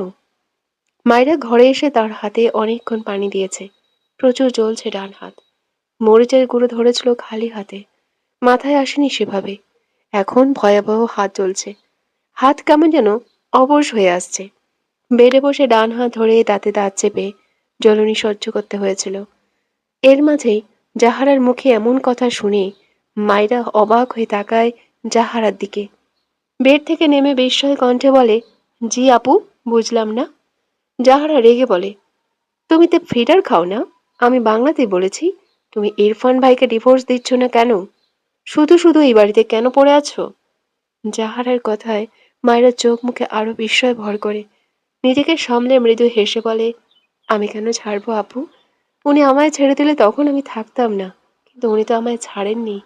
মায়েরা ঘরে এসে তার হাতে অনেকক্ষণ পানি দিয়েছে। প্রচুর জ্বলছে ডান হাত। মরিচের গুঁড়ো ধরেছিল খালি হাতে, মাথায় আসেনি সেভাবে। এখন ভয়াবহ হাত জ্বলছে। হাত কেমন যেন অবশ হয়ে আসছে। বেডে বসে ডান হাত ধরে দাঁতে দাঁত চেপে জ্বলনি সহ্য করতে হয়েছিল। এর মাঝেই জাহারার মুখে এমন কথা শুনে মায়েরা অবাক হয়ে তাকায় জাহারার দিকে। বেড থেকে নেমে বিস্ময় কণ্ঠে বলে, জি আপু, বুঝলাম না। জাহারা রেগে বলে, তুমি তো ফিডার খাও না? আমি বাংলাতেই বলেছি। তুমি ইরফান ভাইকে ডিভোর্স দিচ্ছ না কেন? শুধু শুধু এই বাড়িতে কেন পড়ে আছো? জাহারার কথায় মায়েরা চোখ মুখে আরো বিস্ময় ভর করে। নিজেকে সামলে মৃদু হেসে বলে, আমি কেন ছাড়বো আপু? উনি আমায় ছেড়ে দিলে তখন আমি থাকতাম না, কিন্তু উনি তো আমায় ছাড়েননি।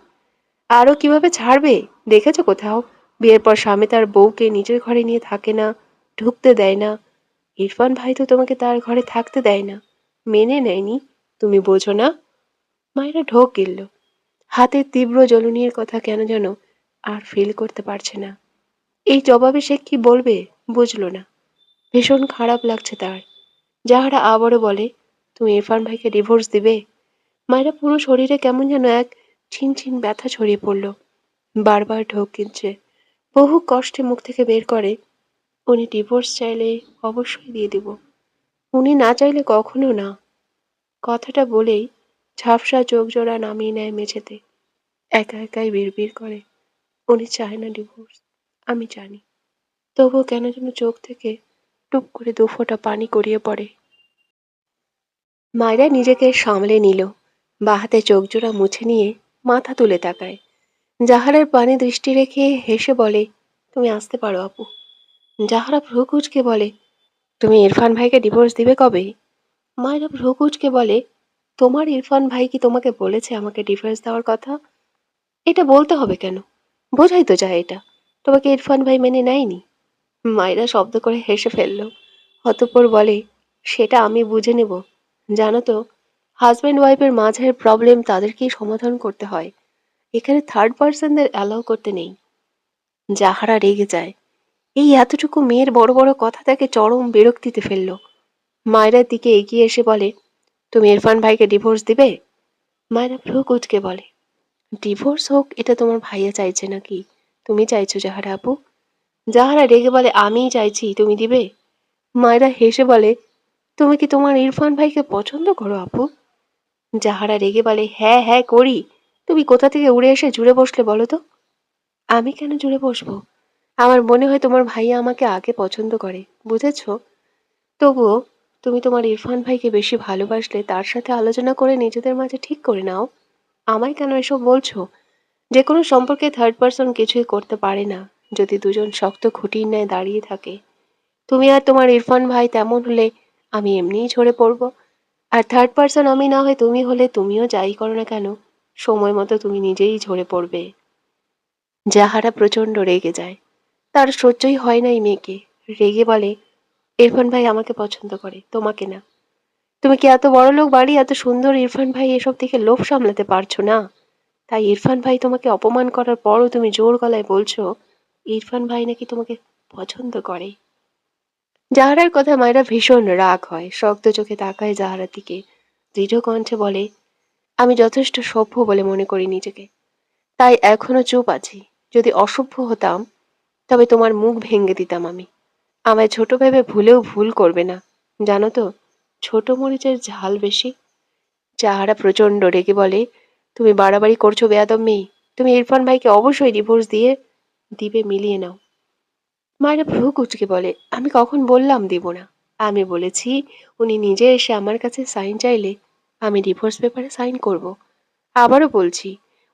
আরও কিভাবে ছাড়বে? দেখেছো কোথাও? বিয়ের পর স্বামী তার বউকে নিজের ঘরে নিয়ে থাকে না, ঢুকতে দেয় না। ইরফান ভাই তো তোমাকে তার ঘরে থাকতে দেয় না, মেনে নেয়নি। তুমি বোঝো না? মায়েরা ঢোক গিলল। হাতের তীব্র জ্বলুনির কথা কেন যেন আর ফিল করতে পারছে না। এই জবাবে সে কি বলবে বুঝল না। ভীষণ খারাপ লাগছে তার। যাহারা আবারও বলে, তুমি ইরফান ভাইকে ডিভোর্স দিবে? মায়েরা পুরো শরীরে কেমন যেন এক ছিনছিন ব্যথা ছড়িয়ে পড়ল। বারবার ঢোক গিলছে। বহু কষ্টে মুখ থেকে বের করে, উনি ডিভোর্স চাইলে অবশ্যই দিয়ে দিব। উনি না চাইলে কখনো না। কথাটা বলেই ঝাপসা চোখ জোড়া নামিয়ে নেয় মেঝেতে। একা একাই বিড়বিড় করে, উনি চায় না ডিভোর্স। আমি জানি। তবুও কেন যেন চোখ থেকে টুপ করে দুফোঁটা পানি গড়িয়ে পড়ে। মায়েরা নিজেকে সামলে নিল। বাঁ হাতে চোখ জোড়া মুছে নিয়ে মাথা তুলে তাকায়। জাহারের পানে দৃষ্টি রেখে হেসে বলে, তুমি আসতে পারো আপু। জাহারা ভ্রু কুঁচকে বলে, তুমি ইরফান ভাইকে ডিভোর্স দিবে কবে? মায়েরা ভ্রু কুঁচকে বলে, তোমার ইরফান ভাই কি তোমাকে বলেছে আমাকে ডিভোর্স দেওয়ার কথা? এটা বলতে হবে কেন? বোঝাই তো যায় এটা। তোমাকে ইরফান ভাই মেনে নেয়নি। মায়েরা শব্দ করে হেসে ফেলল। অতঃপর বলে, সেটা আমি বুঝে নেব। জানো তো, হাজব্যান্ড ওয়াইফের মাঝের প্রবলেম তাদেরকেই সমাধান করতে হয়। এখানে থার্ড পার্সনদের অ্যালাউ করতে নেই। যাহারা রেগে যায়। এই এতটুকু মেয়ের বড় বড় কথা তাকে চরম বিরক্তিতে ফেলল। মায়েরার দিকে এগিয়ে এসে বলে, তুমি ইরফান ভাইকে ডিভোর্স দিবে? মায়েরা ভ্রু কুঁচকে বলে, ডিভোর্স হোক এটা তোমার ভাইয়া চাইছে নাকি তুমি চাইছো জাহারা আপু? জাহারা রেগে বলে, আমিই চাইছি, তুমি দিবে? মায়েরা হেসে বলে, তুমি কি তোমার ইরফান ভাইকে পছন্দ করো আপু? জাহারা রেগে বলে, হ্যাঁ হ্যাঁ করি। তুমি কোথা থেকে উড়ে এসে জুড়ে বসলে বলো তো? আমি কেন জুড়ে বসবো? আমার মনে হয় তোমার ভাইয়া আমাকে আগে পছন্দ করে, বুঝেছো? তবুও তুমি তোমার ইরফান ভাইকে বেশি ভালোবাসলে তার সাথে আলোচনা করে নিজেদের মাঝে ঠিক করে নাও। আমায় কেন এসব বলছো? যে কোনো সম্পর্কে থার্ড পার্সন কিছুই করতে পারে না যদি দুজন শক্ত খুঁটির ন্যায় দাঁড়িয়ে থাকে। তুমি আর তোমার ইরফান ভাই তেমন হলে আমি এমনিই ঝরে পড়ব। আর থার্ড পার্সন আমি না হয় তুমি হলে তুমিও যাই করো না কেন, সময় মতো তুমি নিজেই ঝরে পড়বে। জাহারা প্রচণ্ড রেগে যায়। তার সহ্যই হয় না এই মেয়েকে। রেগে বলে, ইরফান ভাই আমাকে পছন্দ করে, তোমাকে না। তুমি কি এত বড়লোক বাড়ি, এত সুন্দর ইরফান ভাই এসব দেখে লোভ সামলাতে পারছো না? তাই ইরফান ভাই তোমাকে অপমান করার পরও তুমি জোর গলায় বলছো ইরফান ভাই নাকি তোমাকে পছন্দ করে। জাহারার কথা মায়েরা ভীষণ রাগ হয়, শক্ত চোখে তাকায় জাহারার দিকে। দৃঢ় কণ্ঠে বলে, আমি যথেষ্ট সভ্য বলে মনে করি নিজেকে, তাই এখনো চুপ আছি। যদি অসভ্য হতাম তবে তোমার মুখ ভেঙে দিতাম আমি। আমায় ছোট ভেবে ভুলেও ভুল করবে না। জানো তো, ছোট মরিচের ঝাল বেশি। জাহারা প্রচণ্ড রেগে বলে, তুমি বাড়াবাড়ি করছো বেয়াদব মেয়ে। তুমি ইরফান ভাইকে অবশ্যই ডিভোর্স দিয়ে দিবে, মিলিয়ে নাও। মায়েরা ভ্রু কুঁচকে বলে, আমি কখন বললাম দিব না? আমি বলেছি উনি নিজে এসে আমার কাছে সাইন চাইলে আমি ডিভোর্স পেপারে সাইন করব। আবারও বলছি,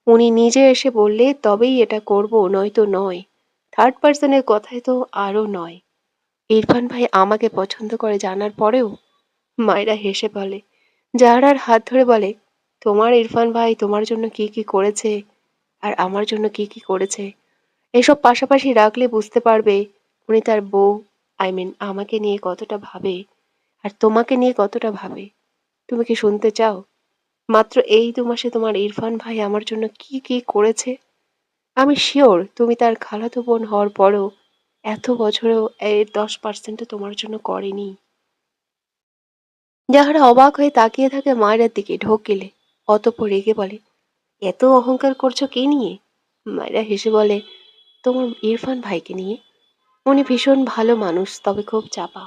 উনি নিজে এসে বললে তবেই এটা করব, নয়তো নয়। থার্ড পার্সনের কথায় তো আরও নয়। ইরফান ভাই আমাকে পছন্দ করে জানার পরেও। মায়েরা হেসে বলে, জাহরার হাত ধরে বলে, তোমার ইরফান ভাই তোমার জন্য কি কি করেছে আর আমার জন্য কি কি করেছে এসব পাশাপাশি রাখলে বুঝতে পারবে উনি তার বউ, আমাকে নিয়ে কতটা ভাবে আর তোমাকে নিয়ে কতটা ভাবে। তুমি কি শুনতে চাও? মাত্র এই 2 মাসে তোমার ইরফান ভাই আমার জন্য কি কি করেছে? আমি শিওর তুমি তার খালাতো বোন হওয়ার পরও এত বছরেও এর 10% তোমার জন্য করেনি। যাহারা অবাক হয়ে তাকিয়ে থাকে মায়ের দিকে ঢোক গেলে। অতঃপর রেগে বলে, এত অহংকার করছো কি নিয়ে? মায়েরা হেসে বলে, তোমার ইরফান ভাইকে নিয়ে। উনি ভীষণ ভালো মানুষ, তবে খুব চাপা।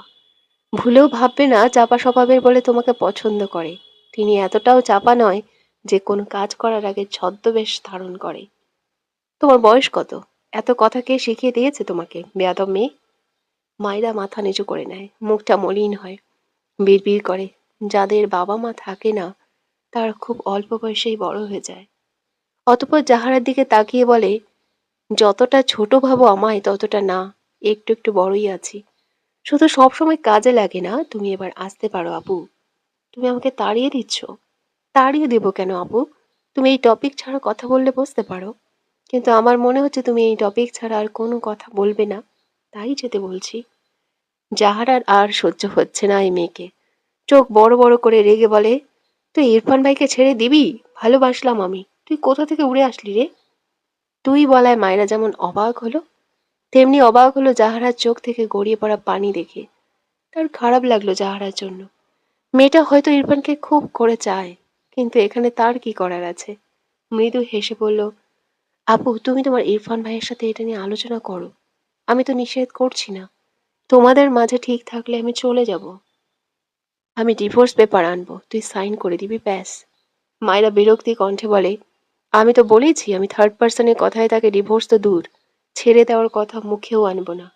ভুলেও ভাববে না চাপা স্বভাবের বলে তোমাকে পছন্দ করে। তিনি এতটাও চাপা নয় যে কোনো কাজ করার আগে ছদ্মবেশ ধারণ করে। তোমার বয়স কত? এত কথা কে শিখিয়ে দিয়েছে তোমাকে, বেয়াদব মেয়ে? মায়েরা মাথা নিচু করে নেয়, মুখটা মলিন হয়। বিড়বিড় করে, যাদের বাবা মা থাকে না তারা খুব অল্প বয়সেই বড় হয়ে যায়। অতঃপর জাহারার দিকে তাকিয়ে বলে, যতটা ছোট ভাবো আমায় ততটা না, একটু একটু বড়ই আছি। শুধু সবসময় কাজে লাগে না, তুমি এবার আসতে পারো আপু। তুমি আমাকে তাড়িয়ে দিচ্ছ। তাড়িয়ে দেবো কেন আপু? তুমি এই টপিক ছাড়া কথা বললে বুঝতে পারো। কিন্তু আমার মনে হচ্ছে তুমি এই টপিক ছাড়া আর কোনো কথা বলবে না, তাই যেতে বলছি। জাহারার আর সহ্য হচ্ছে না এই মেয়েকে। চোখ বড় বড় করে রেগে বলে, তুই ইরফান ভাইকে ছেড়ে দিবি? ভালোবাসলাম আমি, তুই কোথা থেকে উড়ে আসলি রে? তুই বলায় মায়েরা যেমন অবাক হলো, তেমনি অবাক হলো জাহারার চোখ থেকে গড়িয়ে পড়া পানি দেখে। তার খারাপ লাগলো জাহারার জন্য। মেয়েটা হয়তো ইরফানকে খুব করে চায়, কিন্তু এখানে তার কি করার আছে? মৃদু হেসে বলল, আপু তুমি তোমার ইরফান ভাইয়ের সাথে এটা নিয়ে আলোচনা করো। আমি তো নিষেধ করছি না। তোমাদের মাঝে ঠিক থাকলে আমি চলে যাব। আমি ডিভোর্স পেপার আনবো, তুই সাইন করে দিবি ব্যাস। মায়েরা বিরক্তি কণ্ঠে বলে, আমি তো বলেছি আমি থার্ড পার্সনের কথায় তাকে ডিভোর্স তো দূর, ছেড়ে দেওয়ার কথা মুখেও আনবো না।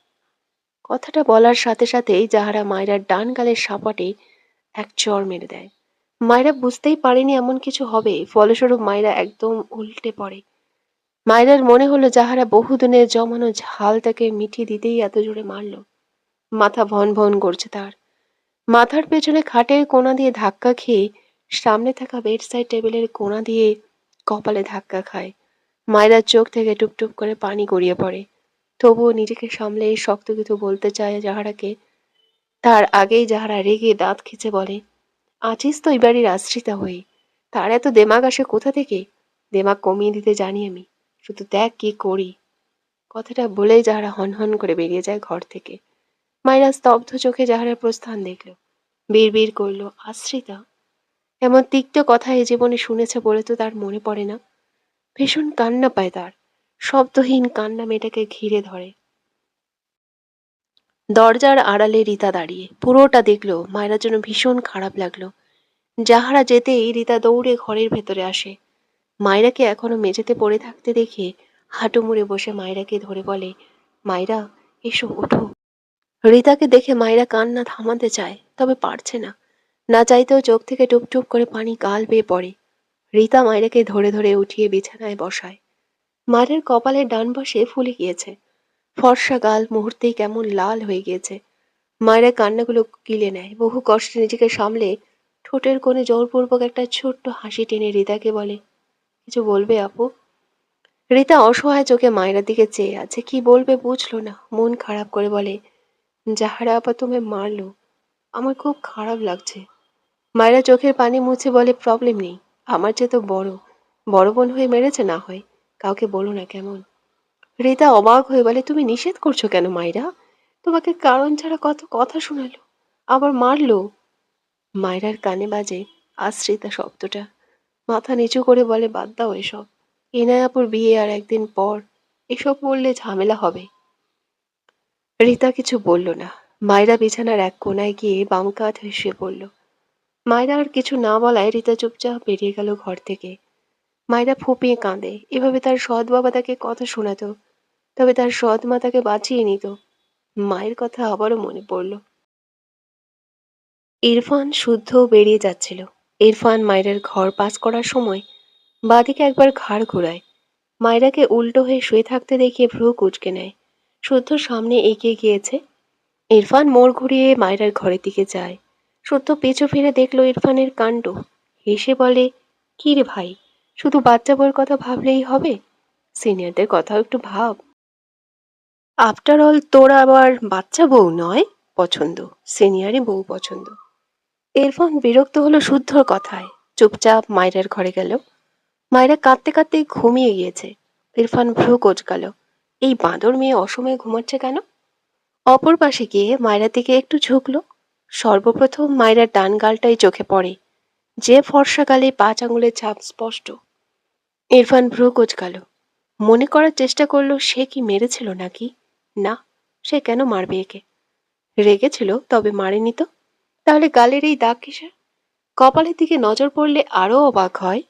কথাটা বলার সাথে সাথেই জাহারা মায়রার ডান গালের সাপাটে এক চড় মেরে দেয়। মায়রা বুঝতেই পারেনি এমন কিছু হবে, ফলস্বরূপ মায়রা একদম উল্টে পড়ে। মায়রার মনে হলো জাহারা বহুদিনের জমানো ঝাল তাকে মিটিয়ে দিতেই এত জোরে মারল। মাথা ভন ভন করছে তার। মাথার পেছনে খাটের কোণা দিয়ে ধাক্কা খেয়ে সামনে থাকা বেড সাইড টেবিলের কোণা দিয়ে কপালে ধাক্কা খায়। মায়রার চোখ থেকে টুপটুপ করে পানি গড়িয়ে পড়ে। তবুও নিজেকে সামলে শক্ত কিছু বলতে চায় জাহারাকে। তার আগেই যাহারা রেগে দাঁত খিচে বলে, আছিস তো এই বাড়ির আশ্রিতা হয়ে, তার এত দেমাগ আসে কোথা থেকে? দেমাগ কমিয়ে দিতে জানি আমি, শুধু দেখ কি করি। কথাটা বলেই যাহারা হনহন করে বেরিয়ে যায় ঘর থেকে। মায়েরা স্তব্ধ চোখে যাহারা প্রস্থান দেখল। বিড় করল, আশ্রিতা? এমন তিক্ত কথা এ জীবনে শুনেছে বলে তো তার মনে পড়ে না। ভীষণ কান্না পায় তার। শব্দহীন কান্না মেয়েটাকে ঘিরে ধরে। দরজার আড়ালে রীতা দাঁড়িয়ে পুরোটা দেখলো। মায়েরার জন্য ভীষণ খারাপ লাগলো। যাহারা যেতেই রীতা দৌড়ে ঘরের ভেতরে আসে। মায়রাকে এখনো মেঝেতে পড়ে থাকতে দেখে হাঁটু মুড়ে বসে মায়রাকে ধরে বলে, মায়রা এসো, ওঠো। রীতাকে দেখে মায়রা কান্না থামাতে চায়, তবে পারছে না। না চাইতেও চোখ থেকে টুপটুপ করে পানি গাল বেয়ে পড়ে। রীতা মায়রাকে ধরে ধরে উঠিয়ে বিছানায় বসায়। মায়ের কপালের ডান পাশে ফুলে গিয়েছে। ফর্সা গাল মুহূর্তেই কেমন লাল হয়ে গিয়েছে। মায়েরা কান্নাগুলো গিলে নেয়, বহু কষ্টে নিজেকে সামলে ঠোঁটের কোণে জোরপূর্বক একটা ছোট্ট হাসি টেনে রীতাকে বলে, কিছু বলবে আপু? রীতা অসহায় চোখে মায়েরার দিকে চেয়ে আছে, কি বলবে বুঝলো না। মন খারাপ করে বলে, যাহারা আপা তোমায় মারলো, আমার খুব খারাপ লাগছে। মায়েরা চোখের পানি মুছে বলে, প্রবলেম নেই, আমার চেয়ে তো বড়, বড় বোন হয়ে মেরেছে, না হয় কাউকে বলো না কেমন? রীতা অবাক হয়ে বলে, তুমি নিষেধ করছো কেন মায়েরা? তোমাকে কারণ ছাড়া কত কথা শোনালো, আবার মারলো। মায়রার কানে বাজে আশ্রিতা শব্দটা। মাথা নিচু করে বলে, বাদ দাও এসব। ইনায়াপুর বিয়ে আর একদিন পর, এসব বললে ঝামেলা হবে। রীতা কিছু বলল না। মায়রা বিছানার এক কোনায় গিয়ে বাম কাঁধ হয়ে শুয়ে পড়ল। মায়রা আর কিছু না বলায় রীতা চুপচাপ বেরিয়ে গেল ঘর থেকে। মায়রা ফুঁপিয়ে কাঁদে। এভাবে তার সৎ বাবা তাকে কথা শোনাতো, তবে তার সৎ মা তাকে বাঁচিয়ে নিত। মায়ের কথা আবারও মনে পড়ল। ইরফান শুদ্ধ বেরিয়ে যাচ্ছিল। ইরফান মায়রার ঘর পাস করার সময় বাঁদিকে একবার ঘাড় ঘোরায়। মায়রাকে উল্টো হয়ে শুয়ে থাকতে দেখে ভ্রু কুঁচকে নেয়। শুদ্ধ সামনে এগিয়ে গিয়েছে। ইরফান মোড় ঘুরিয়ে মায়রার ঘরের দিকে যায়। শুদ্ধ পিছু ফিরে দেখলো ইরফানের কাণ্ড। হেসে বলে, কি রে ভাই, শুধু বাচ্চা বউয়ের কথা ভাবলেই হবে? সিনিয়রদের কথাও একটু ভাব। আফটার অল তোর আবার বাচ্চা বউ নয় পছন্দ, সিনিয়রই বউ পছন্দ। ইরফান বিরক্ত হলো শুদ্ধর কথায়। চুপচাপ মায়রার ঘরে গেল। মায়রা কাঁদতে কাঁদতে ঘুমিয়ে গিয়েছে। ইরফান ভ্রু কোঁচকাল, এই বাঁদর মেয়ে অসময়ে ঘুমাচ্ছে কেন? অপর পাশে গিয়ে মায়রার দিকে একটু ঝুঁকলো। সর্বপ্রথম মায়রার ডান গালটাই চোখে পড়ে, যে ফর্সা গালে 5 আঙুলের ছাপ স্পষ্ট। ইরফান ভ্রু কোঁচকাল। মনে করার চেষ্টা করলো সে কি মেরেছিল নাকি। না, সে কেন মারবে একে? রেগেছিল, তবে মারেনি তো। তাহলে গালের এই দাগ কিসের? কপালের দিকে নজর পড়লে আরো অবাক হয়,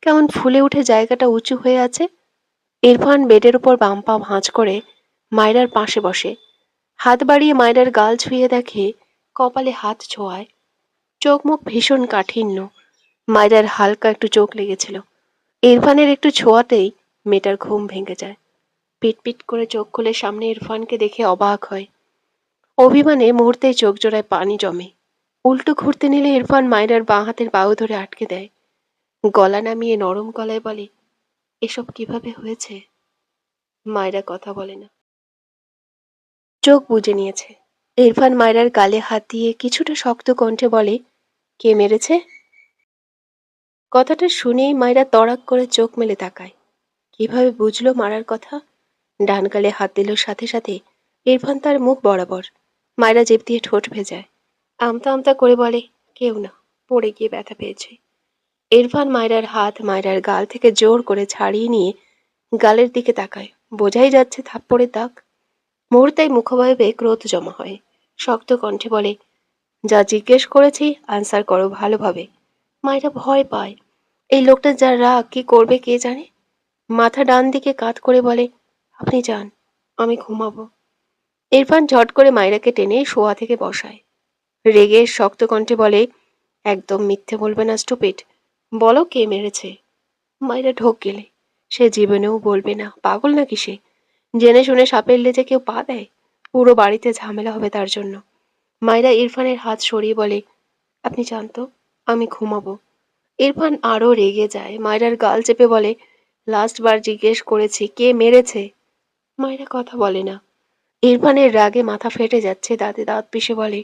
কেমন ফুলে উঠে জায়গাটা উঁচু হয়ে আছে। ইরফান বেডের উপর বাম পা ভাঁজ করে মায়রার পাশে বসে। হাত বাড়িয়ে মায়রার গাল ছুঁয়ে দেখে কপালে হাত ছোঁয়ায়। চোখ মুখ ভীষণ কাঠিন্য। মায়রার হালকা একটু চোখ লেগেছিল। ইরফানের একটু ছোঁয়াতেই মেয়েটার ঘুম ভেঙে যায়। পিট পিট করে চোখ খুলে সামনে ইরফানকে দেখে অবাক হয়। অভিমানে মুহূর্তেই চোখ জোড়ায় পানি জমে। উল্টো ঘুরতে নিলে ইরফান মায়রার বাঁ হাতের বাহু ধরে আটকে দেয়। গলা নামিয়ে নরম গলায় বলে, এসব কিভাবে হয়েছে? মায়রা কথা বলে না, চোখ বুজে নিয়েছে। ইরফান মায়রার গালে হাত দিয়ে কিছুটা শক্ত কণ্ঠে বলে, কে মেরেছে? কথাটা শুনেই মায়রা তড়াক করে চোখ মেলে তাকায়। কিভাবে বুঝলো মারার কথা? ডান গালে হাত দিল সাথে সাথে ইরফান তার মুখ বরাবর। মায়রা জিভ দিয়ে ঠোঁট ভেজায়। আমতা আমতা করে বলে, কেউ না, পড়ে গিয়ে ব্যথা পেয়েছে। ইরফান মায়রার হাত মায়রার গাল থেকে জোর করে ছাড়িয়ে নিয়ে গালের দিকে তাকায়। বোঝাই যাচ্ছে থাপ্পড়ের দাগ। মুহূর্তেই মুখবয়বে ক্রোধ জমা হয়। শক্ত কণ্ঠে বলে, যা জিজ্ঞেস করেছি আনসার করো ভালোভাবে। মায়েরা ভয় পায়। এই লোকটা যার রাগ কি করবে কে জানে। মাথা ডান দিকে কাত করে বলে, আপনি যান, আমি ঘুমাবো। ইরফান ঝট করে মায়রাকে টেনে শোয়া থেকে বসায়। রেগে শক্ত কণ্ঠে বলে, একদম মিথ্যে বলবে না স্টুপিড। বলো কে মেরেছে। মায়েরা ঢোক গেলে, সে জীবনেও বলবে না, পাগল নাকি সে। জেনে শুনে সাপের লেজে কেউ পা দেয়? পুরো বাড়িতে ঝামেলা হবে তার জন্য। মায়েরা ইরফানের হাত সরিয়ে বলে, আপনি জানতো, আমি ঘুমাবো। ইরফান আরো রেগে যায়। মায়রার গাল চেপে বলে, লাস্ট বার জিজ্ঞেস করেছি কে মেরেছে। মায়েরা কথা বলে না। ইরফানের রাগে মাথা ফেটে যাচ্ছে। দাঁতে দাঁত পিষে বলে,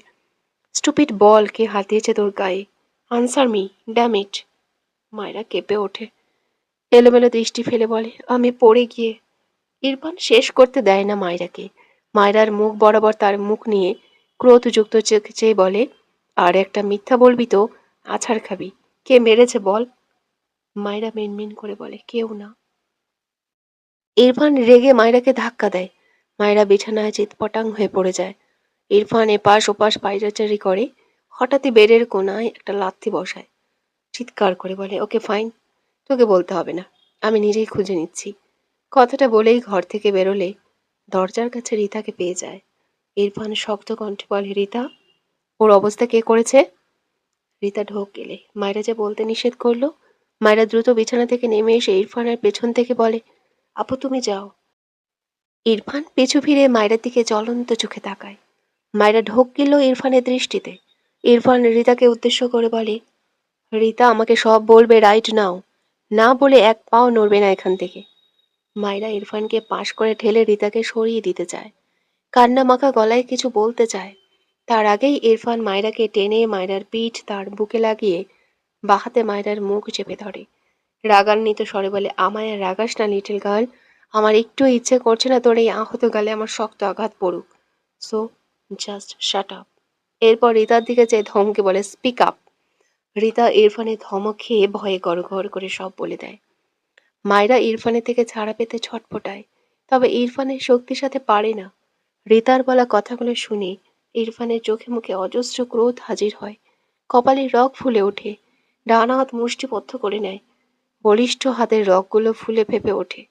স্টুপিড বল কে হাত দিয়েছে তোর গায়ে। Answer me, damn it. মায়েরা কেঁপে ওঠে। এলোমেলো দৃষ্টি ফেলে বলে, আমি পড়ে গিয়ে। ইরফান শেষ করতে দেয় না মায়রাকে। মায়রার মুখ বরাবর তার মুখ নিয়ে ক্রোধযুক্ত চোখে চেয়ে বলে, আর একটা মিথ্যা বলবি তো আছাড় খাবি। কে মেরেছে বল। মায়রা মিনমিন করে বলে, কেউ না। ইরফান রেগে মায়রাকে ধাক্কা দেয়। মায়রা বিছানায় চিৎপটাং হয়ে পড়ে যায়। ইরফান এপাশ ওপাশ পায়চারি করে। হঠাৎই বেডের কোনায় একটা লাথি বসায়। চিৎকার করে বলে, ওকে ফাইন, তোকে বলতে হবে না, আমি নিজেই খুঁজে নিচ্ছি। কথাটা বলেই ঘর থেকে বেরোলে দরজার কাছে রিতাকে পেয়ে যায়। ইরফান শক্ত কণ্ঠে বলে, রিতা, ওর অবস্থা কে করেছে। রিতা ঢোক গেলে মায়েরা যে বলতে নিষেধ করলো। মায়েরা দ্রুত বিছানা থেকে নেমে এসে ইরফানের পেছন থেকে বলে, আপু তুমি যাও। ইরফান পিছু ফিরে মায়ের দিকে জ্বলন্ত চোখে তাকায়। মায়েরা ঢোক গেল ইরফানের দৃষ্টিতে। ইরফান রিতাকে উদ্দেশ্য করে বলে, রিতা আমাকে সব বলবে রাইট নাও, না বলে এক পাও নড়বে না এখান থেকে। মায়েরা ইরফানকে পাশ করে ঠেলে রিতাকে সরিয়ে দিতে চায়। কান্না মাখা গলায় কিছু বলতে চায়। তার আগেই ইরফান মায়রাকে টেনে মায়রার পিঠ তার বুকে লাগিয়ে বাহাতে মায়রার মুখ চেপে ধরে। রাগান্বিত স্বরে বলে, আমায় আর রাগাস না লিটল গার্ল। আমার একটু ইচ্ছে করছে না তোর এই আহত গালে আমার শক্ত আঘাত পড়ুক। So just shut up. এরপর রিতার দিকে চেয়ে ধমকে বলে, স্পিক আপ। রিতা ইরফানের ধমক খেয়ে ভয়ে গড় করে সব বলে দেয়। মায়রা ইরফানের থেকে ছাড়া পেতে ছটফটায়, তবে ইরফানের শক্তির সাথে পারে না। রিতার বলা কথাগুলো শুনে ইরফানের চোখে মুখে অজস্র ক্রোধ হাজির হয়। কপালের রগ ফুলে ওঠে। ডান হাত মুষ্টিবদ্ধ করে নেয়। বলিষ্ঠ হাতের রগগুলো ফুলে ফেপে ওঠে।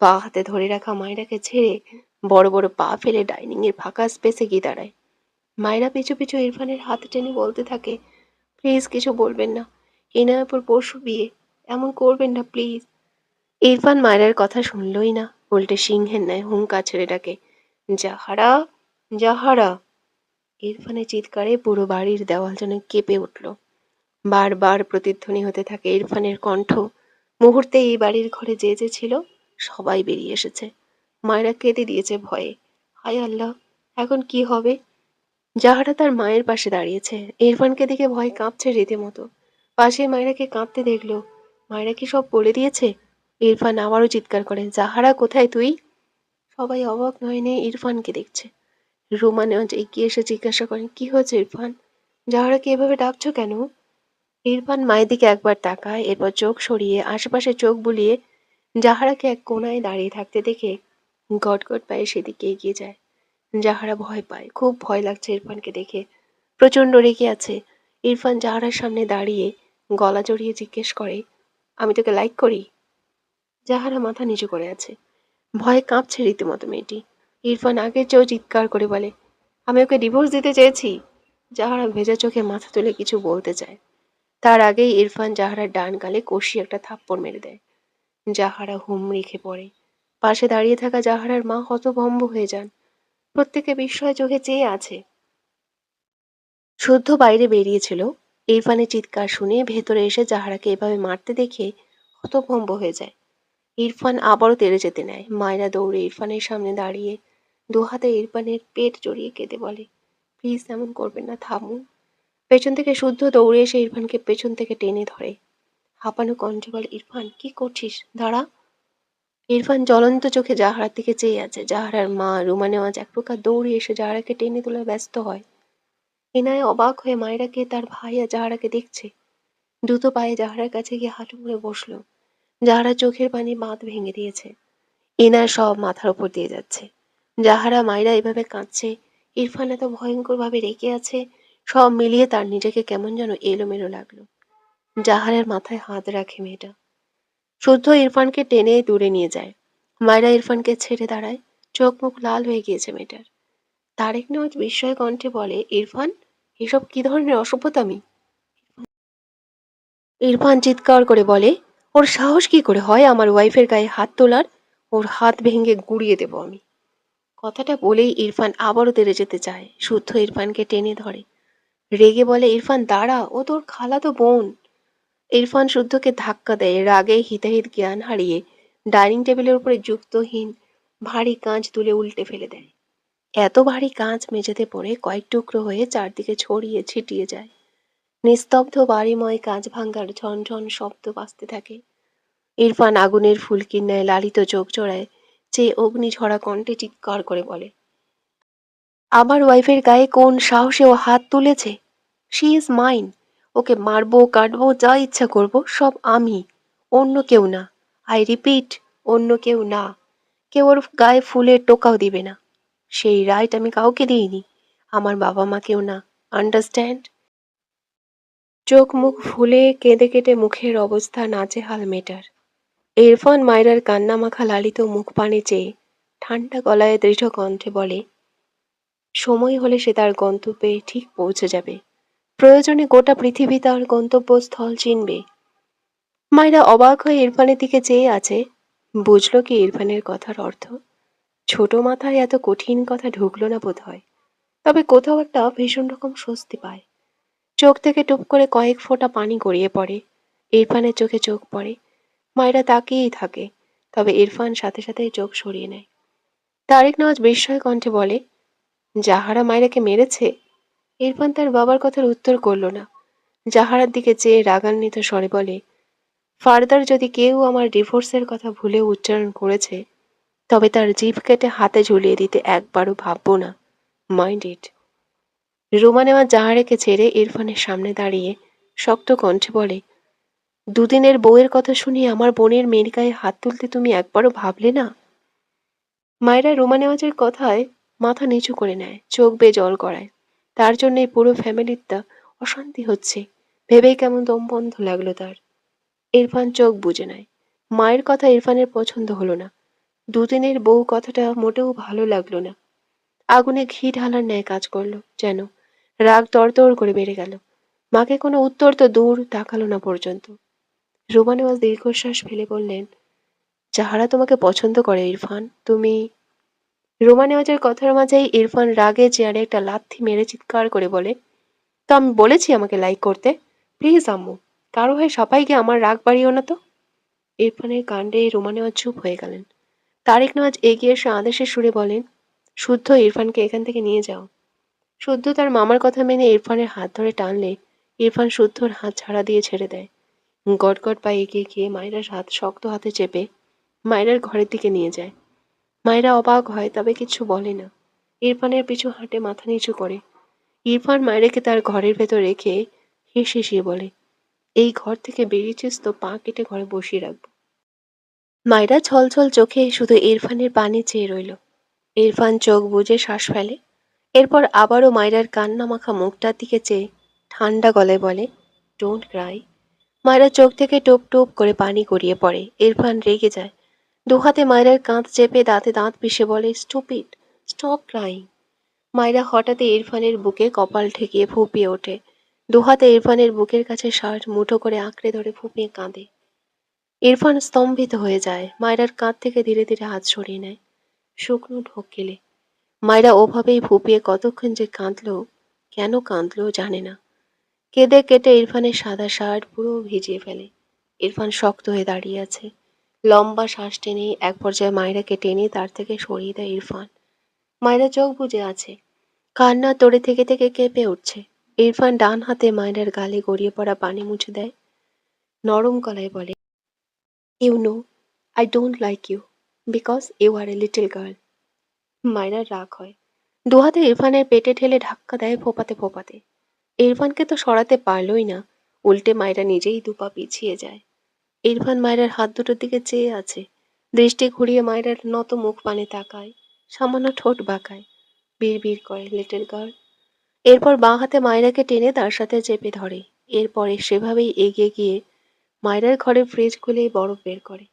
বা হাতে ধরে রাখা মায়রাকে ছেড়ে বড় বড় পা ফেলে ডাইনিং এর ফাঁকা স্পেসে গিয়ে দাঁড়ায়। মায়রা পিছু পিছু ইরফানের হাত টেনে বলতে থাকে, প্লিজ কিছু বলবেন না, এনার উপর পরশু বিয়ে, এমন করবেন না প্লিজ। ইরফান মায়রার কথা শুনলই না, উল্টে সিংহের ন্যায় হুঙ্কার ছেড়ে ডাকে, জাহারা, জাহারা। ইরফানের চিৎকারে পুরো বাড়ির দেওয়াল যেন কেঁপে উঠল। বারবার প্রতিধ্বনি হতে থাকে ইরফানের কণ্ঠ। মুহূর্তে এই বাড়ির ঘরে যে যে ছিল সবাই বেরিয়ে এসেছে। মায়েরা কেঁদে দিয়েছে ভয়ে। হায় আল্লাহ, এখন কি হবে। জাহারা তার মায়ের পাশে দাঁড়িয়েছে। ইরফানকে দেখে ভয় কাঁপছে রীতিমতো। পাশে মায়েরাকে কাঁদতে দেখলো। মায়েরা কি সব বলে দিয়েছে। ইরফান আবারও চিৎকার করে, জাহারা কোথায় তুই। সবাই অবাক নয়নে ইরফানকে দেখছে। রোমানেও এগিয়ে এসে জিজ্ঞাসা করেন, কি হয়েছে ইরফান, জাহারাকে এভাবে ডাকছো কেন। ইরফান মায়ের দিকে একবার তাকায়, এরপর চোখ সরিয়ে আশেপাশে চোখ বুলিয়ে জাহারাকে এক কোনায় দাঁড়িয়ে থাকতে দেখে গটগট পায়ে সেদিকে এগিয়ে যায়। জাহারা ভয় পায়, খুব ভয় লাগছে ইরফানকে দেখে। প্রচন্ড রেগে আছে। ইরফান জাহারার সামনে দাঁড়িয়ে গলা জড়িয়ে জিজ্ঞেস করে, আমি তোকে লাইক করি। জাহারা মাথা নিচু করে আছে। ভয়ে কাঁপছে রীতিমতো মেয়েটি। ইরফান আগের চেয়েও চিৎকার করে বলে, আমি ওকে ডিভোর্স দিতে চেয়েছি। জাহারা ভেজা চোখে মাথা তুলে কিছু বলতে চায়। তার আগেই ইরফান জাহারার ডান গালে কষিয়ে একটা থাপ্পড় মেরে দেয়। জাহারা হুমড়ি খেয়ে পড়ে। পাশে দাঁড়িয়ে থাকা জাহারার মা হতভম্ব হয়ে যান। প্রত্যেকে বিস্ময় চোখে চেয়ে আছে। শুদ্ধ বাইরে বেরিয়েছিল। ইরফানের চিৎকার শুনে ভেতরে এসে জাহারাকে এভাবে মারতে দেখে হতভম্ব হয়ে যায়। ইরফান আবারও তেড়ে যেতে নেয়। মায়রা দৌড়ে ইরফানের সামনে দাঁড়িয়ে দু হাতে ইরফানের পেট জড়িয়ে কেঁদে বলে, প্লিজ এমন করবেন না, থামুন। পেছন থেকে শুদ্ধ দৌড়ে এসে ইরফানকে পেছন থেকে টেনে ধরে। হাঁপানো কণ্ঠে বলে, ইরফান কি করছিস, দাঁড়া। ইরফান জ্বলন্ত চোখে জাহারার দিকে চেয়ে আছে। জাহারার মা রুমা নেওয়াজ এক প্রকার দৌড়ে এসে জাহারাকে টেনে তোলায় ব্যস্ত হয়। এনায় অবাক হয়ে মায়েরাকে, তার ভাই আর জাহারাকে দেখছে। দ্রুত পায়ে জাহারার কাছে গিয়ে হাঁটু মুড়ে বসলো। জাহারা চোখের পানি বাঁধ ভেঙে দিয়েছে। এনার সব মাথার উপর দিয়ে যাচ্ছে। জাহারা মাইরা এভাবে কাঁদছে, ইরফান এত ভয়ঙ্কর ভাবে রেগে আছে, সব মিলিয়ে তার নিজেকে কেমন যেন এলোমেলো লাগলো। জাহারের মাথায় হাত রাখে মেয়েটা। শুদ্ধ ইরফানকে টেনে দূরে নিয়ে যায়। মায়রা ইরফানকে ছেড়ে দাঁড়ায়। চোখ মুখ লাল হয়ে গিয়েছে মেয়েটার। তারেক নেওয়াজ বিস্ময় কণ্ঠে বলে, ইরফান, এসব কি ধরনের অসভ্যতামি? ইরফান চিৎকার করে বলে, ওর সাহস কি করে হয় আমার ওয়াইফের গায়ে হাত তোলার? ওর হাত ভেঙে গুড়িয়ে দেব আমি। কথাটা বলেই ইরফান আবারও তেড়ে যেতে চায়। শুদ্ধ ইরফানকে টেনে ধরে। রেগে বলে, ইরফান দাঁড়া, ও তোর খালাতো বোন। ইরফান শুদ্ধকে ধাক্কা দেয়। রাগে হিতাহিত জ্ঞান হারিয়ে ডাইনিং টেবিলের উপরে যুক্তহীন ভারী কাঁচ তুলে উল্টে ফেলে দেয়। এত ভারী কাঁচ মেঝেতে পড়ে কয়েক টুকরো হয়ে চারদিকে ছড়িয়ে ছিটিয়ে যায়। নিস্তব্ধ বাড়িময় কাঁচ ভাঙ্গার ঝনঝন শব্দ বাজতে থাকে। ইরফান আগুনের ফুলকির ন্যায় লালিত চোখ জোড়ায় চেয়ে অগ্নিঝরা কণ্ঠে চিৎকার করে বলে, আমার ওয়াইফের গায়ে কোন সাহসে ও হাত তুলেছে? She is mine. ওকে মারবো, কাটবো, যা ইচ্ছা করব সব আমি, অন্য কেউ না। আই রিপিট, অন্য কেউ না। কেউ ওর গায়ে ফুলের টোকাও দিবে না। সেই রাইট আমি কাউকে দিইনি, আমার বাবা মাকেও না। আন্ডারস্ট্যান্ড? চোখ মুখ ফুলে কেঁদে কেটে মুখের অবস্থা নাজেহাল মেটার। ইরফান মায়রার কান্নামাখা লালিত মুখ পানে চেয়ে ঠান্ডা গলায় দৃঢ় কণ্ঠে বলে, সময় হলে সে তার গন্তব্যে ঠিক পৌঁছে যাবে। প্রয়োজনে গোটা পৃথিবী তার গন্তব্যস্থল চিনবে। মায়রা অবাক হয়ে ইরফানের দিকে চেয়ে আছে। বুঝলো কি ইরফানের কথার অর্থ? ছোট মাথায় এত কঠিন কথা ঢুকলো না বোধ হয়। তবে কোথাও একটা ভীষণ রকম স্বস্তি পায়। চোখ থেকে টুপ করে কয়েক ফোঁটা পানি গড়িয়ে পড়ে। ইরফানের চোখে চোখ পড়ে। মায়রা তাকিয়েই থাকে। তবে ইরফান সাথে সাথে চোখ সরিয়ে নেয়। তারেক নওয়াজ বিস্ময় কণ্ঠে বলে, জাহারা মায়রাকে মেরেছে? ইরফান তার বাবার কথার উত্তর করল না। জাহারার দিকে চেয়ে রাগান্বিত স্বরে বলে, ফার্দার যদি কেউ আমার ডিভোর্সের কথা ভুলেও উচ্চারণ করেছে, তবে তার জিভ কেটে হাতে ঝুলিয়ে দিতে একবারও ভাববো না। Mind it. রুমা নেওয়া জাহারাকে ছেড়ে ইরফানের সামনে দাঁড়িয়ে শক্ত কণ্ঠে বলে, দুদিনের বউয়ের কথা শুনিয়ে আমার বোনের মেয়ের গায়ে হাত তুলতে তুমি একবারও ভাবলে না? মায়েরা রুমা নেওয়াজের কথায় মাথা নিচু করে নেয়, চোখ বেয়ে জল গড়ায়। তার জন্য এই পুরো ফ্যামিলিটা অশান্তি হচ্ছে ভেবেই কেমন দম বন্ধ লাগলো তার। ইরফান চোখ বুজে নেয়। মায়ের কথা ইরফানের পছন্দ হলো না। দুদিনের বউ কথাটা মোটেও ভালো লাগলো না। আগুনে ঘি ঢালার ন্যায় কাজ করলো যেন। রাগ তরতর করে বেড়ে গেল। মাকে কোনো উত্তর তো দূর, তাকালো না পর্যন্ত। রুমা নেওয়াজ দীর্ঘশ্বাস ফেলে বললেন, যাহারা তোমাকে পছন্দ করে ইরফান, তুমি। রুমা নেওয়াজের কথার মাঝেই ইরফান রাগে চেয়ারে একটা লাথি মেরে চিৎকার করে বলে, তো আমি বলেছি আমাকে লাইক করতে? প্লিজ আম্মু, কারো হয়ে সবাইকে আমার রাগ বাড়িও না তো। ইরফানের কাণ্ডে রুমা নেওয়াজ চুপ হয়ে গেলেন। তারেক নেওয়াজ এগিয়ে এসে আদেশের সুরে বলেন, শুদ্ধ ইরফানকে এখান থেকে নিয়ে যাও। শুদ্ধ তার মামার কথা মেনে ইরফানের হাত ধরে টানলে ইরফান শুদ্ধর হাত ছাড়া দিয়ে ছেড়ে দেয়। গটগট পায়ে এগিয়ে গিয়ে মায়েরার হাত শক্ত হাতে চেপে মায়েরার ঘরের দিকে নিয়ে যায়। মায়েরা অবাক হয়, তবে কিছু বলে না। ইরফানের পিছু হাঁটে, মাথা নিচু করে। ইরফান মায়েরাকে তার ঘরের ভেতর রেখে হিসিয়ে বলে, এই ঘর থেকে বেরিয়েছিস তো পা কেটে ঘরে বসিয়ে রাখবো। মায়েরা ছলছল চোখে শুধু ইরফানের পানে চেয়ে রইল। ইরফান চোখ বুজে শ্বাস ফেলে। এরপর আবারও মায়রার কান্না মাখা মুখটার দিকে চেয়ে ঠান্ডা গলায় বলে, ডোন্ট ক্রাই। মায়রা চোখ থেকে টোপ টোপ করে পানি গড়িয়ে পড়ে। ইরফান রেগে যায়। দুহাতে মায়রার কাঁধ চেপে দাঁতে দাঁত পিষে বলে, স্টুপিড, স্টপ ক্রাইং। মায়রা হঠাৎ ইরফানের বুকে কপাল ঠেকিয়ে ফুঁপিয়ে ওঠে। দুহাতে ইরফানের বুকের কাছে শার্ট মুঠো করে আঁকড়ে ধরে ফুঁপিয়ে কাঁদে। ইরফান স্তম্ভিত হয়ে যায়। মায়রার কাঁধ থেকে ধীরে ধীরে হাত সরিয়ে নেয়। শুকনো ঢোক গেলে মায়রা ওভাবেই ফুঁপিয়ে কতক্ষণ যে কাঁদলো, কেন কাঁদলো জানে না। কেঁদে কেটে ইরফানের সাদা শার্ট পুরো ভিজিয়ে ফেলে। ইরফান শক্ত হয়ে দাঁড়িয়ে আছে। লম্বা শ্বাস টেনে এক পর্যায়ে মায়রাকে টেনে তার থেকে সরিয়ে দেয় ইরফান। মায়রা চোখ বুজে আছে। কান্না তোড়ে থেকে থেকে কেঁপে উঠছে। ইরফান ডান হাতে মায়রার গালে গড়িয়ে পড়া পানি মুছে দেয়। নরম গলায় বলে, you know I don't like you because you are a little girl. মায়রার রাগ হয়। দুহাতে ইরফানের পেটে ঠেলে ধাক্কা দেয় ফোপাতে ফোপাতে। ইরফানকে তো সরাতে পারলই না, উল্টে মায়েরা নিজেই দুপা পিছিয়ে যায়। ইরফান মায়রার হাত দুটোর দিকে চেয়ে আছে। দৃষ্টি ঘুরিয়ে মায়রার নত মুখ পানে তাকায়, সামান্য ঠোঁট বাঁকায়, বিড়বিড় করে, লিটল গার্ল। এরপর বাঁ হাতে মায়রাকে টেনে তার সাথে চেপে ধরে। এরপরে সেভাবেই এগিয়ে গিয়ে মায়রার ঘরে ফ্রিজ খুলে বরফ বের করে।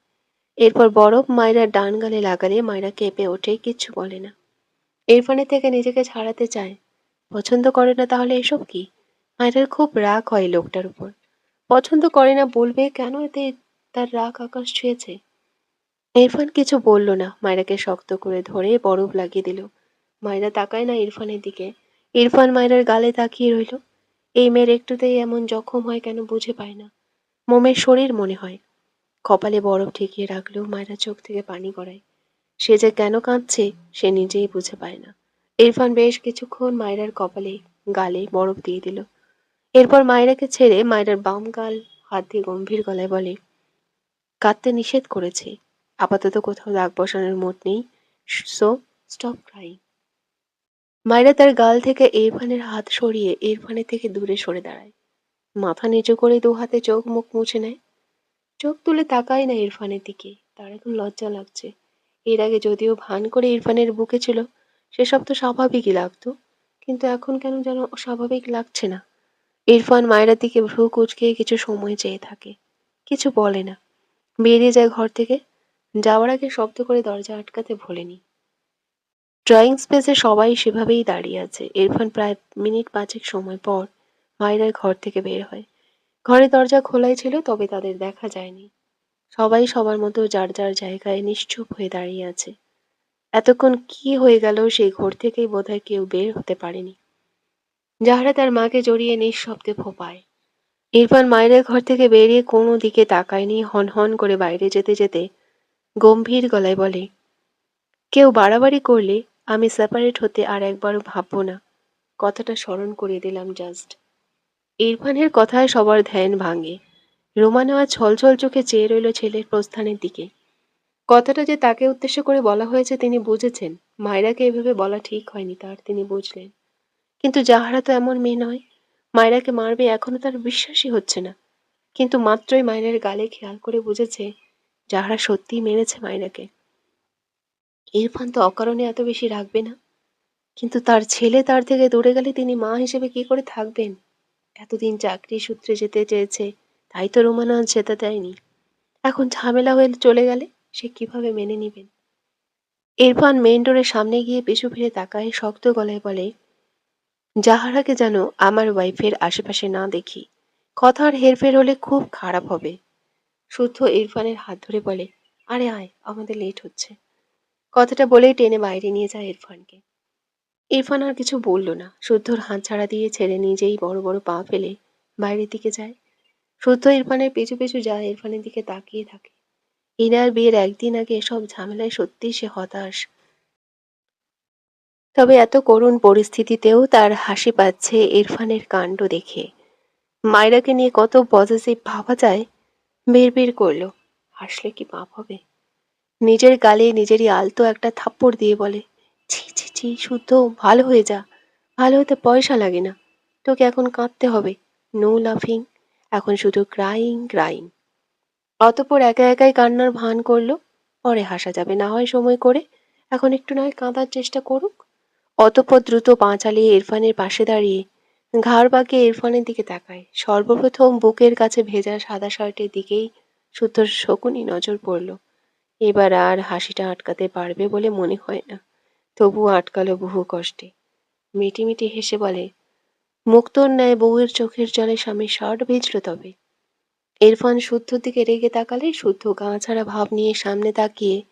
এরপর বরফ মায়রার ডান গালে লাগালে মায়রা কেঁপে ওঠে, কিচ্ছু বলে না। ইরফানের থেকে নিজেকে ছাড়াতে চায়। পছন্দ করে না তাহলে এসব কি? মায়রার খুব রাগ হয় লোকটার উপর। পছন্দ করে না বলবে কেন, এতে তার রাগ আকাশ ছুঁয়েছে। ইরফান কিছু বলল না, মায়রাকে শক্ত করে ধরে বরফ লাগিয়ে দিল। মায়রা তাকায় না ইরফানের দিকে। ইরফান মায়রার গালে তাকিয়ে রইল। এই মেয়ের একটুতেই এমন জখম হয় কেন বুঝে পায় না। মোমের শরীর মনে হয়। কপালে বরফ ঠেকিয়ে রাখলেও মায়রা চোখ থেকে পানি গড়ায়। সে যে কেন কাঁদছে সে নিজেই বুঝে পায় না। ইরফান বেশ কিছুক্ষণ মায়রার কপালে, গালে বরফ দিয়ে দিল। এরপর মায়রাকে ছেড়ে মায়রার বাম গাল হাত দিয়ে গম্ভীর গলায় বলে, কাঁদতে নিষেধ করেছি। আপাতত কোথাও দাগ বসানোর মুড নেই। So stop crying. মায়রা তার গাল থেকে ইরফানের হাত সরিয়ে ইরফানের থেকে দূরে সরে দাঁড়ায়। মাথা নিচু করে দু হাতে চোখ মুখ মুছে নেয়। চোখ তুলে তাকায় না ইরফানের দিকে। তার এখন লজ্জা লাগছে। এর আগে যদিও ভান করে ইরফানের বুকে ছিল, সেসব তো স্বাভাবিকই লাগতো। কিন্তু এখন কেন যেন অস্বাভাবিক লাগছে না। ইরফান মায়রার দিকে ভ্রু কুঁচকে কিছু সময় চেয়ে থাকে। কিছু বলে না। বেরিয়ে যায় ঘর থেকে। যাওয়ার আগে শব্দ করে দরজা আটকাতে ভোলেনি। ড্রয়িং স্পেসে সবাই সেভাবেই দাঁড়িয়ে আছে। ইরফান প্রায় মিনিট ৫ সময় পর মায়রার ঘর থেকে বের হয়। ঘরের দরজা খোলাই ছিল, তবে তাদের দেখা যায়নি। সবাই সবার মতো যার যার জায়গায় নিশ্চুপ হয়ে দাঁড়িয়ে আছে। এতক্ষণ কি হয়ে গেল সেই ঘর থেকেই বোধহয় কেউ বের হতে পারেনি। যাহারা তার মাকে জড়িয়ে নিঃশব্দে ফোঁপায়। ইরফান মায়ের ঘর থেকে বেরিয়ে কোনো দিকে তাকায়নি, হন হন করে বাইরে যেতে যেতে গম্ভীর গলায় বলে, কেউ বাড়াবাড়ি করলে আমি সেপারেট হতে আর একবারও ভাববো না। কথাটা স্মরণ করিয়ে দিলাম জাস্ট। ইরফানের কথায় সবার ধ্যান ভাঙে। রোমা নেওয়া ছলছল চোখে চেয়ে রইল ছেলের প্রস্থানের দিকে। কথাটা যে তাকে উদ্দেশ্য করে বলা হয়েছে তিনি বুঝেছেন। মায়রাকে এভাবে বলা ঠিক হয়নি তার, তিনি বুঝলেন। কিন্তু যাহারা তো এমন মেয়ে নয়। মায়রাকে মারবে এখনো তার বিশ্বাসই হচ্ছে না। কিন্তু মাত্রই মায়রার গালে খেয়াল করে বুঝেছে যাহারা সত্যিই মেরেছে মায়রাকে। ইরফান তো অকারণে এত বেশি রাখবে না। কিন্তু তার ছেলে তার থেকে দূরে গেলে তিনি মা হিসেবে কি করে থাকবেন? এতদিন চাকরি সূত্রে যেতে চেয়েছে, তাই তো রোমানা আজ যেতে দেয়নি। এখন ঝামেলা হয়ে চলে গেলে সে কিভাবে মেনে নিবেন? ইরফান মেইন ডোরের সামনে গিয়ে পিছু ফিরে তাকায়, শক্ত গলায় বলে, যাহারাকে যেন আমার ওয়াইফের আশেপাশে না দেখি। কথার হেরফের হলে খুব খারাপ হবে। শুদ্ধ ইরফানের হাত ধরে বলে, আরে আয়, আমাদের লেট হচ্ছে। কথাটা বলেই টেনে বাইরে নিয়ে যায় ইরফানকে। ইরফান আর কিছু বলল না। শুদ্ধর হাত ছাড়া দিয়ে ছেড়ে নিজেই বড় বড় পা ফেলে বাইরের দিকে যায়। শুদ্ধ ইরফানের পিছু পিছু যায়, ইরফানের দিকে তাকিয়ে থাকে। ইনার বিয়ের একদিন আগে এসব ঝামেলায় সত্যিই সে হতাশ। তবে এত করুণ পরিস্থিতিতেও তার হাসি পাচ্ছে ইরফানের কাণ্ড দেখে। মায়রাকে নিয়ে কত পজিটিভ ভাবা যায়। বিড়বিড় করলো, হাসলে কি পাপ হবে? নিজের গালে নিজেরই আলতো একটা থাপ্পড় দিয়ে বলে, ছি ছি ছি শুদ্ধ, ভালো হয়ে যা। ভালো হতে পয়সা লাগে না। তোকে এখন কাঁদতে হবে। নো লাফিং। এখন শুধু ক্রাইং ক্রাইং। অতঃপর একা একাই কান্নার ভান করলো। পরে হাসা যাবে না হয় সময় করে। এখন একটু নয় কাঁদার চেষ্টা করুক। অতঃপর দ্রুত পা চালিয়ে ইরফানের পাশে দাঁড়িয়ে ঘাড় বাঁকিয়ে ইরফানের দিকে তাকায়। সর্বপ্রথম বুকের কাছে ভেজা সাদা শার্টের দিকেই শুদ্ধর শকুনি নজর পড়ল। এবার আর হাসিটা আটকাতে পারবে বলে মনে হয় না। তবুও আটকালো বহু কষ্টে। মিটিমিটি হেসে বলে, মুক্তোর ন্যায় বউয়ের চোখের জলে স্বামীর শার্ট ভিজল তবে। ইরফান শুদ্ধর দিকে রেগে তাকালে শুদ্ধ গা ছাড়া ভাব নিয়ে সামনে তাকিয়ে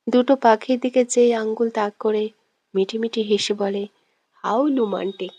দুটো পাখির দিকে চেয়ে আঙ্গুল তাক করে মিটিমিটি হেসে বলে, হাউ রোমান্টিক।